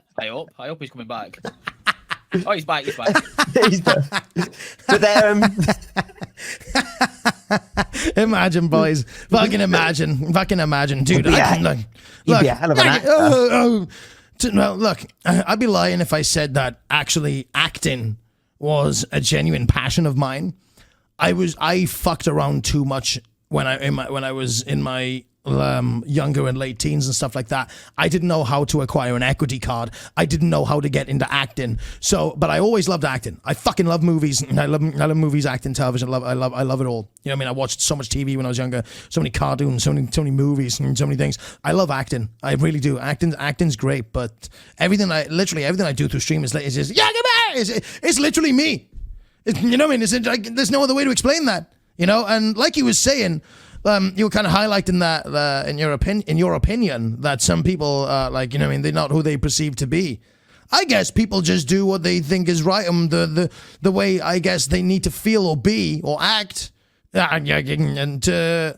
I hope he's coming back. Oh, he's back. He's back. But imagine, boys. Fucking imagine, dude. You'd be a hell of an actor. Well, look, I'd be lying if I said that actually acting was a genuine passion of mine. I fucked around too much when I was in my younger and late teens and stuff like that. I didn't know how to acquire an equity card. I didn't know how to get into acting. So, but I always loved acting. I fucking love movies. I love movies, acting, television. I love it all. You know what I mean? I watched so much TV when I was younger. So many cartoons, so many movies, and so many things. I love acting. I really do. Acting's great. But literally everything I do through stream is just it's literally me. You know what I mean? There's no other way to explain that. You know, and like he was saying. You were kind of highlighting that in your opinion that some people like, you know what I mean, they're not who they perceive to be. I guess people just do what they think is right, and the way I guess they need to feel or be or act, and to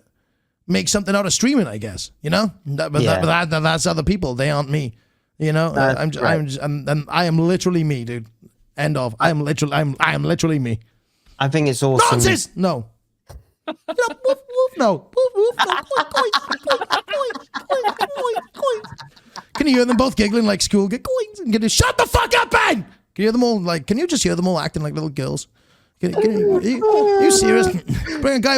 make something out of streaming. I guess, you know, that's other people. They aren't me. You know, I am literally me, dude. End of. I am literally me. I think it's awesome. Nonsense. No. No. Can you hear them both giggling like school? Get coins and get shut the fuck up, Ben! Can you hear them all can you just hear them all acting like little girls? Are you serious? Bring a guy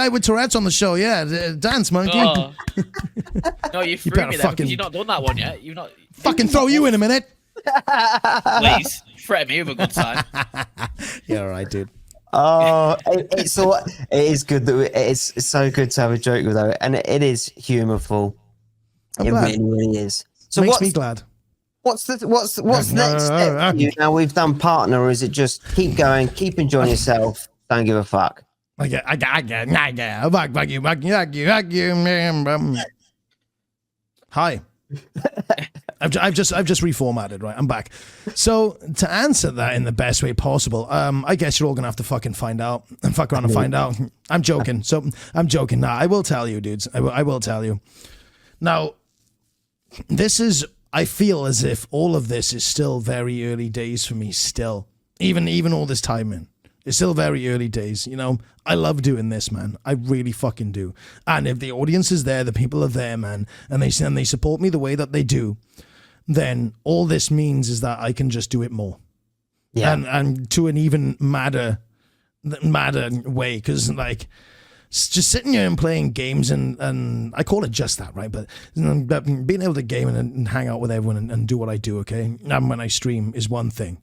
with Tourette's on the show, yeah. Dance, monkey. Oh. No, you threw me there because you've not done that one yet. You've not. Fucking throw you in a minute. Please, threaten me with a good time. Yeah, all right, dude. Oh, it is good that it's so good to have a joke with it, and it is humorful. It really is. So makes me glad. What's next step for you? Now we've done partner, or is it just keep going, keep enjoying yourself, don't give a fuck? Hi. I've just reformatted, right? I'm back. So to answer that in the best way possible, I guess you're all gonna have to fucking find out and fuck around and find out. I'm joking. So I'm joking. Nah, I will tell you, dudes. I will tell you. Now, I feel as if all of this is still very early days for me. Still, even all this time in. It's still very early days, you know. I love doing this, man. I really fucking do. And if the audience is there, the people are there, man, and they support me the way that they do, then all this means is that I can just do it more. Yeah. And to an even madder way, because like just sitting here and playing games and I call it just that, right? But being able to game and hang out with everyone and do what I do, okay? And when I stream is one thing.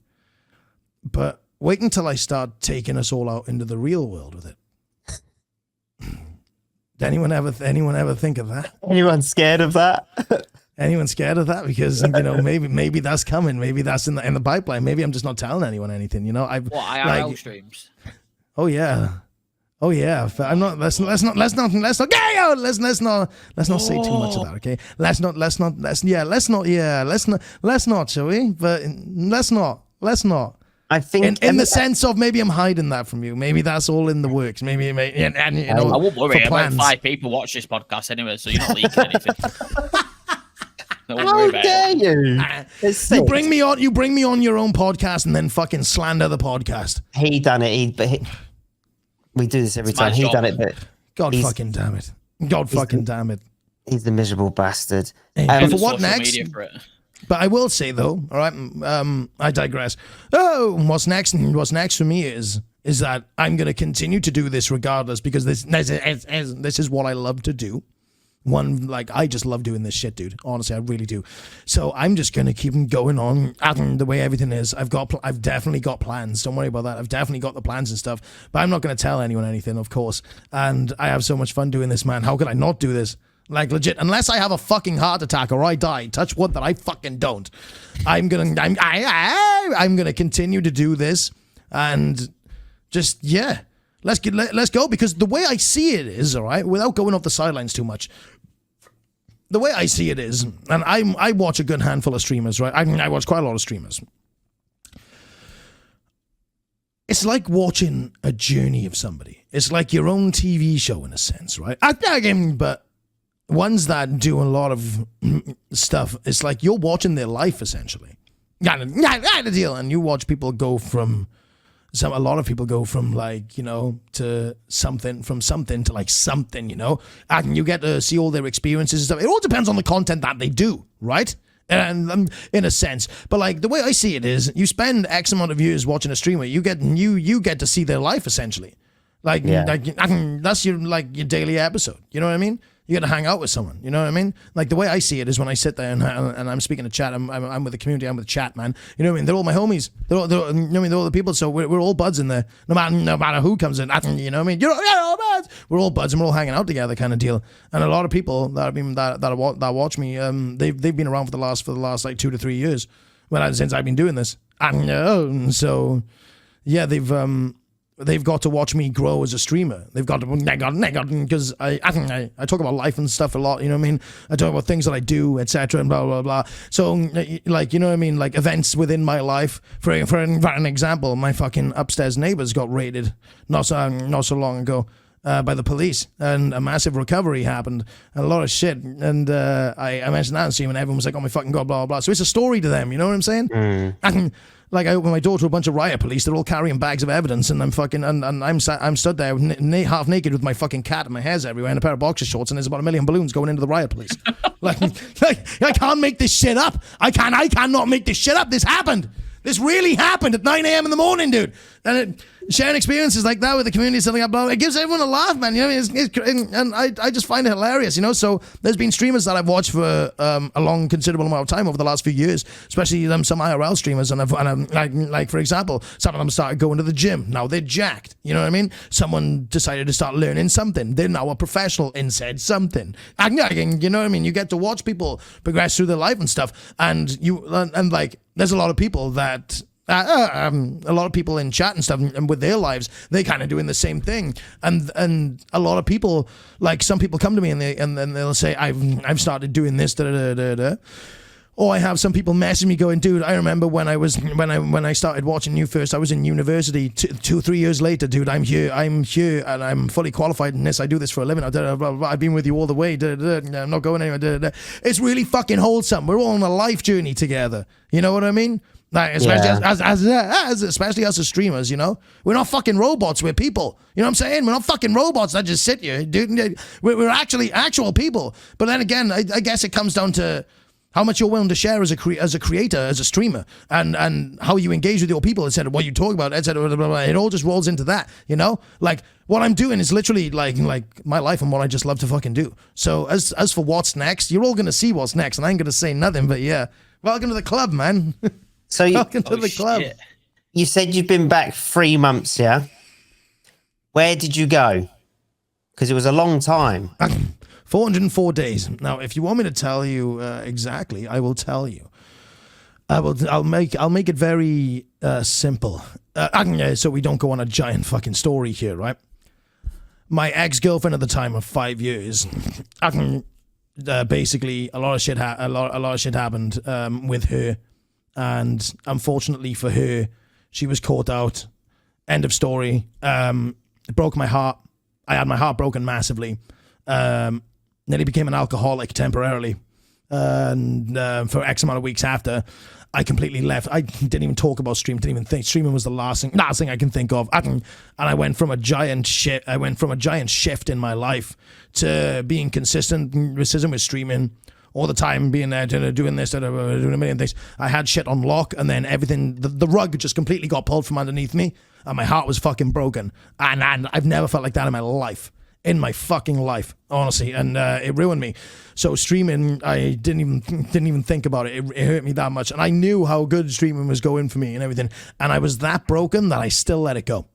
But wait until I start taking us all out into the real world with it. Did anyone ever think of that? Anyone scared of that? Anyone scared of that? Because you know, maybe that's coming. Maybe that's in the pipeline. Maybe I'm just not telling anyone anything. You know, IRL streams. Oh yeah. But I'm not. Let's not say too much of that. Okay. Let's not. Shall we? But let's not. I think in the sense of maybe I'm hiding that from you. Maybe that's all in the works. Maybe and you know, I won't worry. About 5 people watch this podcast anyway, so you're not leaking anything. How dare you? You bring me on your own podcast and then fucking slander the podcast. He done it. We do this every time. He done it, but God fucking damn it. God fucking damn it. He's the miserable bastard. For what next? But I will say though, all right, I digress. Oh, what's next for me is that I'm going to continue to do this regardless, because this is what I love to do. I just love doing this shit, dude. Honestly, I really do. So I'm just going to keep going on the way everything is. I've definitely got plans. Don't worry about that. I've definitely got the plans and stuff, but I'm not going to tell anyone anything, of course. And I have so much fun doing this, man. How could I not do this? Like legit, unless I have a fucking heart attack or I die, touch wood that I fucking don't. I'm gonna continue to do this and just let's go, because the way I see it is, all right, without going off the sidelines too much. The way I see it is, and I watch a good handful of streamers, right? I watch quite a lot of streamers. It's like watching a journey of somebody. It's like your own TV show in a sense, right? But ones that do a lot of stuff, it's like you're watching their life essentially. The deal. And you watch people go from a lot of people go from like, you know, to something to like something, you know, and you get to see all their experiences and stuff. It all depends on the content that they do, right? And in a sense, but like the way I see it is, you spend X amount of years watching a streamer, you get to see their life essentially. Like that's your daily episode. You know what I mean? You got to hang out with someone. You know what I mean? Like the way I see it is when I sit there and I'm speaking to chat. I'm with the community. I'm with chat, man. You know what I mean? They're all my homies. They're all, you know what I mean? They're all the people. So we're all buds in there. No matter who comes in. You know what I mean? You're all buds. We're all buds and we're all hanging out together, kind of deal. And a lot of people that watch me, they've been around for the last like 2 to 3 years. Since I've been doing this. And so yeah, they've got to watch me grow as a streamer. They've got to, because I talk about life and stuff a lot, you know what I mean? I talk about things that I do, etc. and blah, blah, blah. So, like, you know what I mean? Like, events within my life. For an example, my fucking upstairs neighbors got raided not so long ago by the police, and a massive recovery happened, and a lot of shit. And I mentioned that on stream, and everyone was like, oh my fucking God, blah, blah, blah. So it's a story to them, you know what I'm saying? Like, I opened my door to a bunch of riot police. They're all carrying bags of evidence, and I'm fucking, and I'm stood there half naked with my fucking cat, and my hair's everywhere, and a pair of boxer shorts, and there's about 1 million balloons going into the riot police. like, I can't make this shit up. I cannot make this shit up. This happened. This really happened at 9 a.m. in the morning, dude. And sharing experiences like that with the community, something like that, it gives everyone a laugh, man. You know, and I just find it hilarious, you know. So there's been streamers that I've watched for a long, considerable amount of time over the last few years, especially some IRL streamers. And I'm like, for example, some of them started going to the gym. Now they're jacked. You know what I mean? Someone decided to start learning something. They're now a professional in said something. And you know what I mean? You get to watch people progress through their life and stuff. And like, there's a lot of people that. A lot of people in chat and stuff, and with their lives, they kind of doing the same thing. And a lot of people, like some people come to me and then they'll say, I've started doing this, Or I have some people message me going, dude, I remember when I started watching you first, I was in university 2 or 3 years later, dude, I'm here and I'm fully qualified in this. I do this for a living. I've been with you all the way. I'm not going anywhere. It's really fucking wholesome. We're all on a life journey together. You know what I mean? Like, especially us as streamers, you know? We're not fucking robots, we're people. You know what I'm saying? We're not fucking robots that just sit here, dude. We're actually actual people. But then again, I guess it comes down to how much you're willing to share as a creator, as a streamer, and how you engage with your people, etc. What you talk about, etc. It all just rolls into that, you know? Like, what I'm doing is literally like my life and what I just love to fucking do. So as for what's next, you're all going to see what's next, and I ain't going to say nothing, but yeah. Welcome to the club, man. So welcome to the club. Shit. You said you've been back 3 months, yeah? Where did you go? Because it was a long time. 404 days. Now, if you want me to tell you exactly, I will tell you. I'll make it very simple. So we don't go on a giant fucking story here, right? My ex-girlfriend at the time of 5 years. Basically, a lot of shit happened with her. And unfortunately for her, she was caught out. End of story. It broke my heart. I had my heart broken massively. Nearly became an alcoholic temporarily. And for X amount of weeks after, I completely left. I didn't even talk about stream. Didn't even think streaming was the last thing I can think of. And I went from a giant shift. I went from a giant shift in my life to being consistent with streaming. All the time, being there, doing this, doing a million things. I had shit on lock, and then everything, the rug just completely got pulled from underneath me, and my heart was fucking broken. And I've never felt like that in my life. In my fucking life, honestly. And it ruined me. So streaming, I didn't even think about it. It hurt me that much. And I knew how good streaming was going for me and everything. And I was that broken that I still let it go.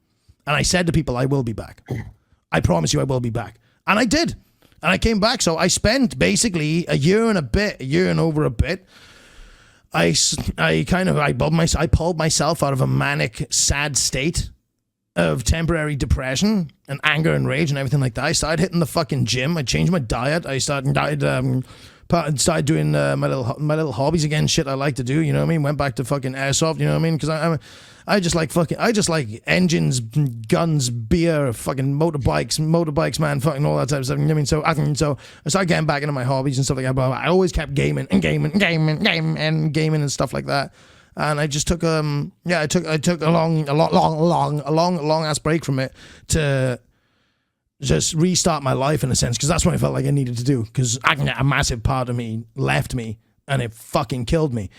And I said to people, I will be back. I promise you I will be back. And I did. And I came back, so I spent basically a year and over a bit. I pulled myself out of a manic, sad state of temporary depression and anger and rage and everything like that. I started hitting the fucking gym. I changed my diet. I started doing my little hobbies again, shit I like to do. You know what I mean? Went back to fucking airsoft. You know what I mean? Because I just like engines, guns, beer, fucking motorbikes, man, fucking all that type of stuff. You know what I mean? So I started getting back into my hobbies and stuff like that. But I always kept gaming and stuff like that. And I just took I took a long ass break from it to just restart my life in a sense, because that's what I felt like I needed to do, because a massive part of me left me and it fucking killed me.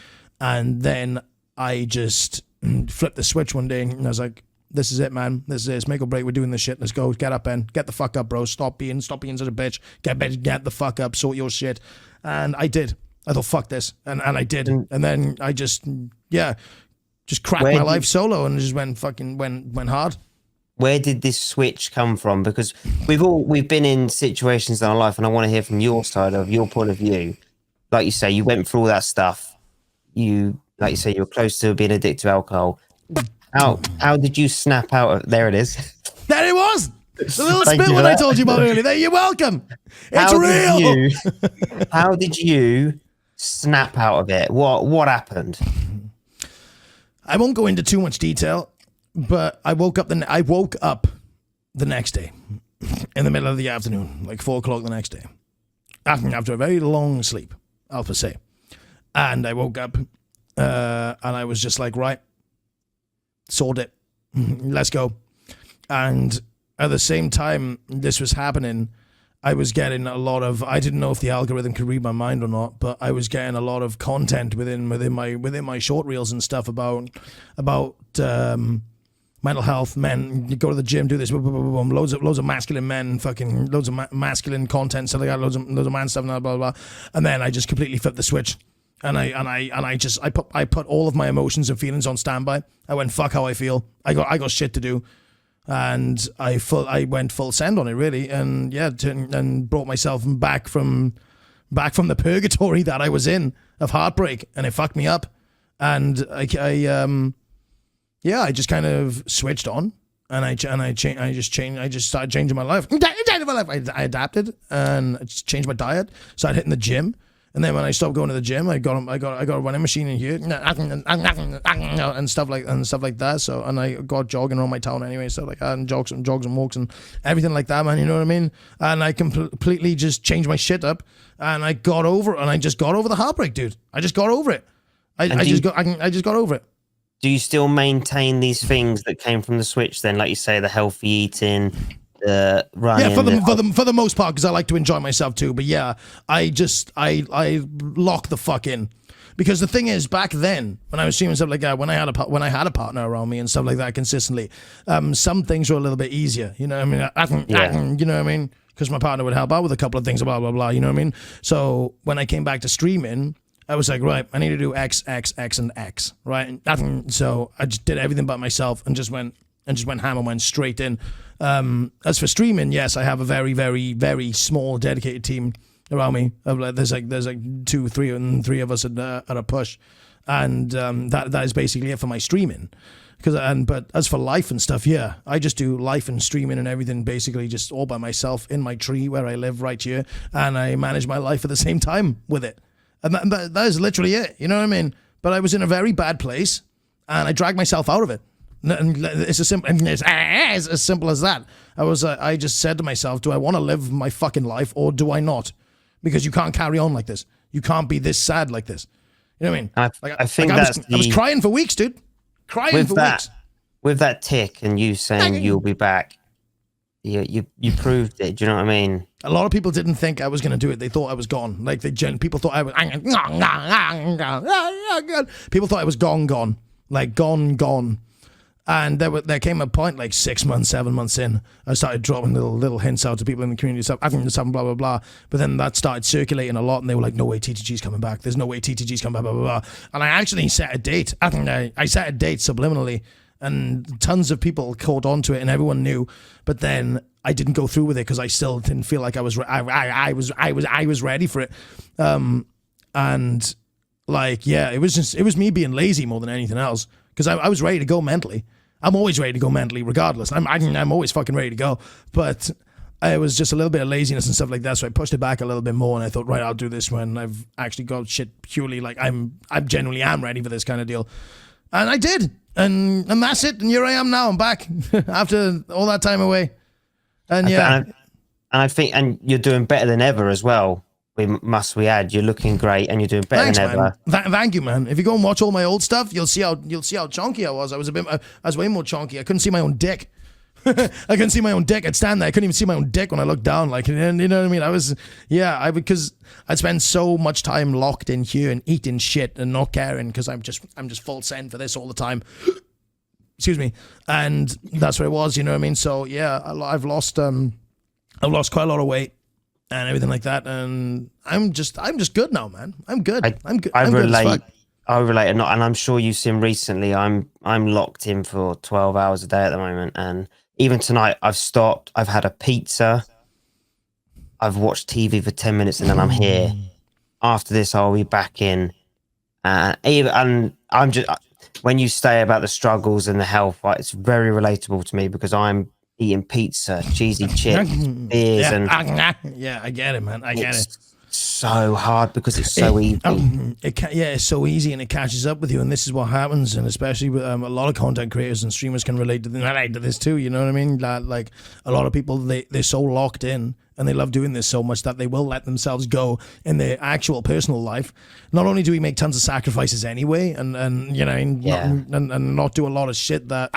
And then I just flipped the switch one day and I was like, This is it, man. This is it. It's make or break. We're doing this shit. Let's go. Get up, Ben. Get the fuck up, bro. Stop being such a bitch. Get the fuck up. Sort your shit. And I did. I thought, fuck this. And I did. And then I just cracked my life solo and just went hard. Where did this switch come from? Because we've been in situations in our life, and I want to hear from your side of your point of view. Like you say, you went through all that stuff. You were close to being addicted to alcohol. How did you snap out of? There it is. There it was. The little spit one I told you about earlier. There, you're welcome. It's real. How did you snap out of it? What happened? I won't go into too much detail, but I woke up the next day in the middle of the afternoon, like 4:00 the next day, after a very long sleep, I'll per se. And I woke up and I was just like, right, sort it. Let's go. And at the same time this was happening, I was getting a lot of, I didn't know if the algorithm could read my mind or not, but I was getting a lot of content within my short reels and stuff about mental health, men, you go to the gym, do this, boom, boom, boom, boom, loads of masculine men, fucking loads of masculine content, so they got loads of man stuff, and blah, blah, blah. And then I just completely flipped the switch. And I put all of my emotions and feelings on standby. I went, fuck how I feel. I got shit to do. And I went full send on it, really. And yeah, and brought myself back from the purgatory that I was in of heartbreak, and it fucked me up. And I just kind of switched on, and I just started changing my life. I adapted and I just changed my diet. Started hitting the gym. And then when I stopped going to the gym, I got a running machine in here and stuff like that. So, and I got jogging around my town anyway, stuff like that, and jogs and walks and everything like that, man. You know what I mean? And I completely just changed my shit up, and I got over the heartbreak, dude. I just got over it. I just got over it. Do you still maintain these things that came from the switch? Then, like you say, the healthy eating. Running, for the most part, because I like to enjoy myself too. But yeah, I lock the fuck in, because the thing is, back then when I was streaming stuff like that, when I had a partner around me and stuff like that consistently, some things were a little bit easier. You know what I mean? You know what I mean? Because my partner would help out with a couple of things, blah blah blah. You know what I mean? So when I came back to streaming, I was like, right, I need to do X, X, X, and X, right? So I just did everything but myself and just went hammer, went straight in. As for streaming, yes, I have a very, very, very small dedicated team around me. There's like 2, 3, and 3 of us at a push, and that is basically it for my streaming. But as for life and stuff, yeah, I just do life and streaming and everything basically just all by myself in my tree where I live right here, and I manage my life at the same time with it, and that is literally it. You know what I mean? But I was in a very bad place, and I dragged myself out of it. It's as simple as that. I just said to myself, do I want to live my fucking life or do I not? Because you can't carry on like this. You can't be this sad like this. You know what I mean? I think I was crying for weeks, dude. Weeks. With that tick and you saying you'll be back, you proved it. Do you know what I mean? A lot of people didn't think I was going to do it. They thought I was gone. Like people thought I was. People thought I was gone. Like gone. And there came a point like 6 months, 7 months in, I started dropping little hints out to people in the community, stuff, I think this happened, blah, blah, blah. But then that started circulating a lot, and they were like, no way TTG's coming back. There's no way TTG's coming back, blah, blah, blah. And I actually set a date. I think I set a date subliminally, and tons of people caught on to it, and everyone knew. But then I didn't go through with it because I still didn't feel like I was ready for it. And like, yeah, it was me being lazy more than anything else. Because I was ready to go mentally. I'm always ready to go mentally, regardless. I'm always fucking ready to go. But I was just a little bit of laziness and stuff like that, so I pushed it back a little bit more, and I thought, right, I'll do this when I've actually got shit purely like I genuinely am ready for this kind of deal. And I did. And that's it. And here I am now. I'm back after all that time away. And yeah. And I think, and you're doing better than ever as well. We add, you're looking great and you're doing better than ever. Thank you, man. If you go and watch all my old stuff, you'll see how chonky I was. I was way more chonky. I couldn't see my own dick. I couldn't see my own dick. I'd stand there. I couldn't even see my own dick when I looked down. Like, you know what I mean? Because I'd spend so much time locked in here and eating shit and not caring because I'm just full send for this all the time. excuse me, and that's what it was. You know what I mean? So yeah, I've lost quite a lot of weight and everything like that, and I'm just good now, man. I'm good. I'm good. I I'm good as relate. fuck. I relate a lot, and I'm sure you've seen recently. I'm locked in for 12 hours a day at the moment, and even tonight I've stopped. I've had a pizza. I've watched TV for 10 minutes, and then I'm here. After this, I'll be back in. And I'm just, when you say about the struggles and the health, it's very relatable to me because I'm eating pizza, cheesy chips, beers, and yeah, I get it, man. I get it. So hard because it's so easy. It's so easy and it catches up with you, and this is what happens. And especially with a lot of content creators and streamers can relate to this too. You know what I mean? Like a lot of people, they're so locked in and they love doing this so much that they will let themselves go in their actual personal life. Not only do we make tons of sacrifices anyway, and you know, and not do a lot of shit that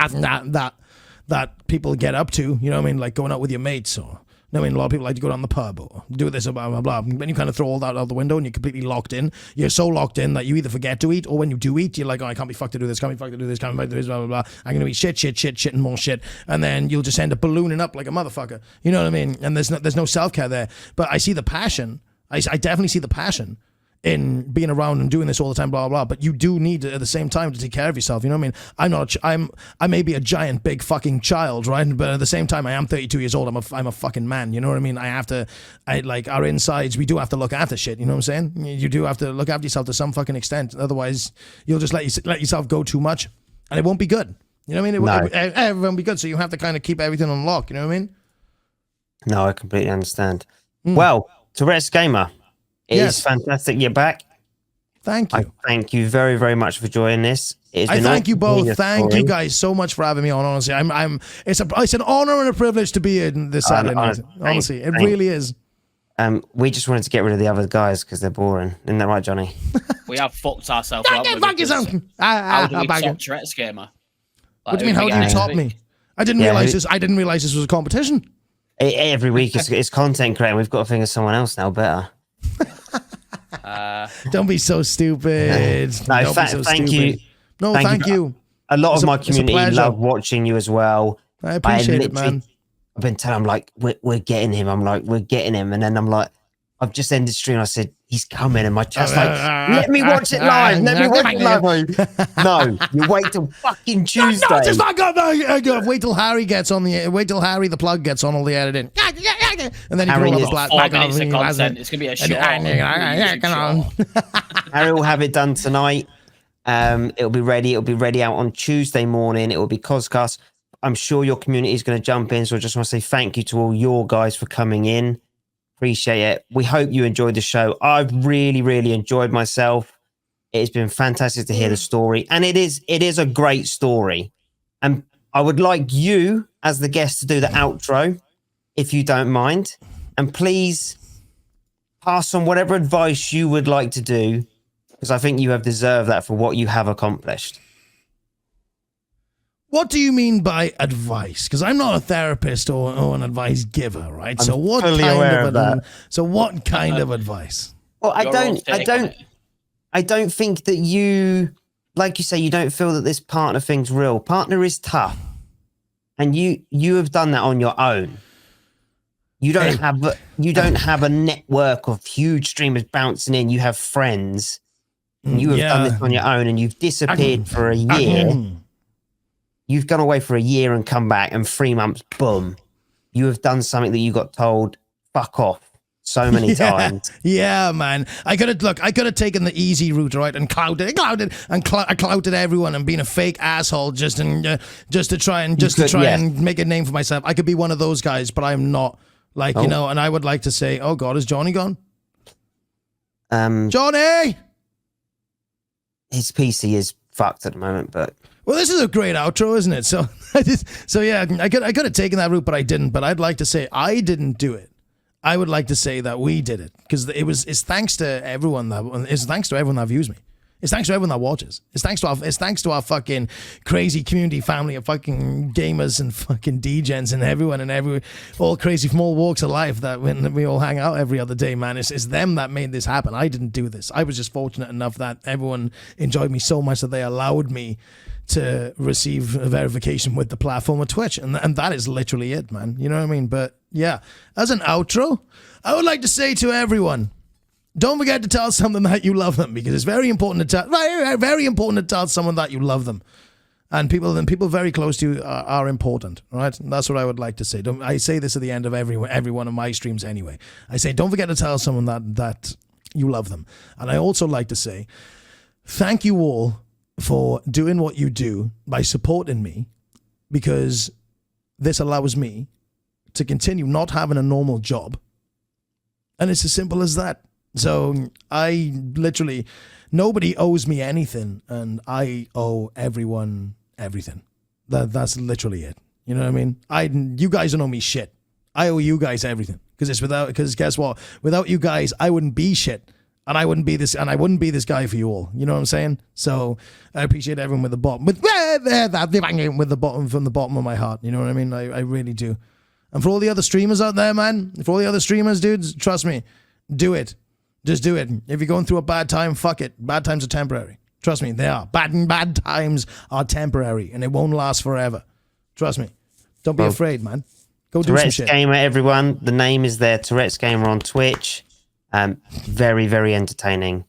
people get up to. You know what I mean? Like going out with your mates or. I mean, a lot of people like to go down the pub or do this or blah, blah, blah. Then you kind of throw all that out the window and you're completely locked in. You're so locked in that you either forget to eat or when you do eat, you're like, oh, I can't be fucked to do this, can't be fucked to do this, can't be fucked to do this, blah, blah, blah. I'm going to eat shit, and more shit. And then you'll just end up ballooning up like a motherfucker. You know what I mean? And there's no self-care there. But I see the passion. I definitely see the passion in being around and doing this all the time, blah, blah, blah. But you do need to, at the same time, to take care of yourself. You know what I mean? I may be a giant, big fucking child, right? But at the same time, I am 32 years old. I'm a fucking man. You know what I mean? Our insides, we do have to look after shit. You know what I'm saying? You do have to look after yourself to some fucking extent. Otherwise, you'll just let yourself go too much and it won't be good. You know what I mean? It won't be good. So you have to kind of keep everything on lock. You know what I mean? No, I completely understand. Well, Tourette's Gamer. It is fantastic. You're back. Thank you. I thank you very, very much for joining this. I thank you both. Thank you guys so much for having me on. Honestly, it's an honor and a privilege to be in this Saturday night. Honestly, it really is. We just wanted to get rid of the other guys because they're boring. Isn't that right, Johnny? We have fucked ourselves. Fuck yourself. How do we top Tourette's Gamer? What do you mean? How do you top me? I didn't realize this. I didn't realize this was a competition. Every week it's content creating. We've got to think of someone else now better. Don't be so stupid. No, thank you. No, thank you. A lot of my community love watching you as well. I appreciate it, man. I've been telling them, like, we're getting him. I'm like, we're getting him. And then I'm like, I've just ended stream. I said, he's coming. And my chat's like, let me watch it live. Let me watch it live. No, you wait till fucking Tuesday. No, just fuck up. Wait till Harry the plug gets on all the editing. And then Harry is 4 minutes of content. It's going to be a short. Harry will have it done tonight. It'll be ready. It'll be ready out on Tuesday morning. It will be Coscast. I'm sure your community is going to jump in. So I just want to say thank you to all your guys for coming in. Appreciate it. We hope you enjoyed the show. I've really, really enjoyed myself. It's been fantastic to hear the story. And it is a great story. And I would like you as the guest to do the outro, if you don't mind. And please pass on whatever advice you would like to do, because I think you have deserved that for what you have accomplished. What do you mean by advice? Because I'm not a therapist or an advice giver, right? So what kind of advice? Well, I don't think that you, like you say, you don't feel that this partner thing's real. Partner is tough, and you have done that on your own. You don't have a network of huge streamers bouncing in. You have friends. And you have done this on your own, and you've disappeared for a year. You've gone away for a year and come back, and 3 months, boom. You have done something that you got told, fuck off, so many times. Yeah, man. I could have taken the easy route, right, and clouted everyone and been a fake asshole just to try and make a name for myself. I could be one of those guys, but I'm not. Like, you know, and I would like to say, oh God, is Johnny gone? Johnny! His PC is fucked at the moment, but... Well, this is a great outro, isn't it? So I could have taken that route, but I didn't. But I'd like to say I didn't do it. I would like to say that we did it, because it's thanks to everyone that views me. It's thanks to everyone that watches. It's thanks to our fucking crazy community family of fucking gamers and fucking DJs and everyone and all crazy from all walks of life that when we all hang out every other day, man. It's them that made this happen. I didn't do this. I was just fortunate enough that everyone enjoyed me so much that they allowed me to receive a verification with the platform of Twitch. And that is literally it, man. You know what I mean? But yeah, as an outro, I would like to say to everyone, don't forget to tell someone that you love them, because it's very important to tell someone that you love them. And people very close to you are important, right? And that's what I would like to say. I say this at the end of every one of my streams anyway. I say, don't forget to tell someone that you love them. And I also like to say, thank you all for doing what you do by supporting me, because this allows me to continue not having a normal job. And it's as simple as that. So I literally, nobody owes me anything, and I owe everyone everything. That's literally it. You know what I mean? You guys don't owe me shit. I owe you guys everything, because guess what? Without you guys, I wouldn't be shit, and I wouldn't be this guy for you all. You know what I'm saying? So I appreciate everyone with the bottom, from the bottom of my heart. You know what I mean? I really do. And for all the other streamers out there, man, for all the other streamers, dudes, trust me, do it. Just do it. If you're going through a bad time, fuck it. Bad times are temporary. Trust me, they are. Bad times are temporary, and it won't last forever. Trust me. Don't be afraid, man. Go do some shit. Tourette's Gamer, everyone. The name is there. Tourette's Gamer on Twitch. Very, very entertaining.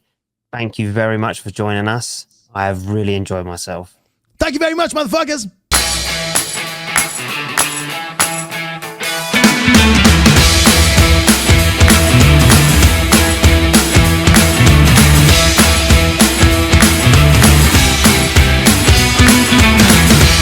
Thank you very much for joining us. I have really enjoyed myself. Thank you very much, motherfuckers.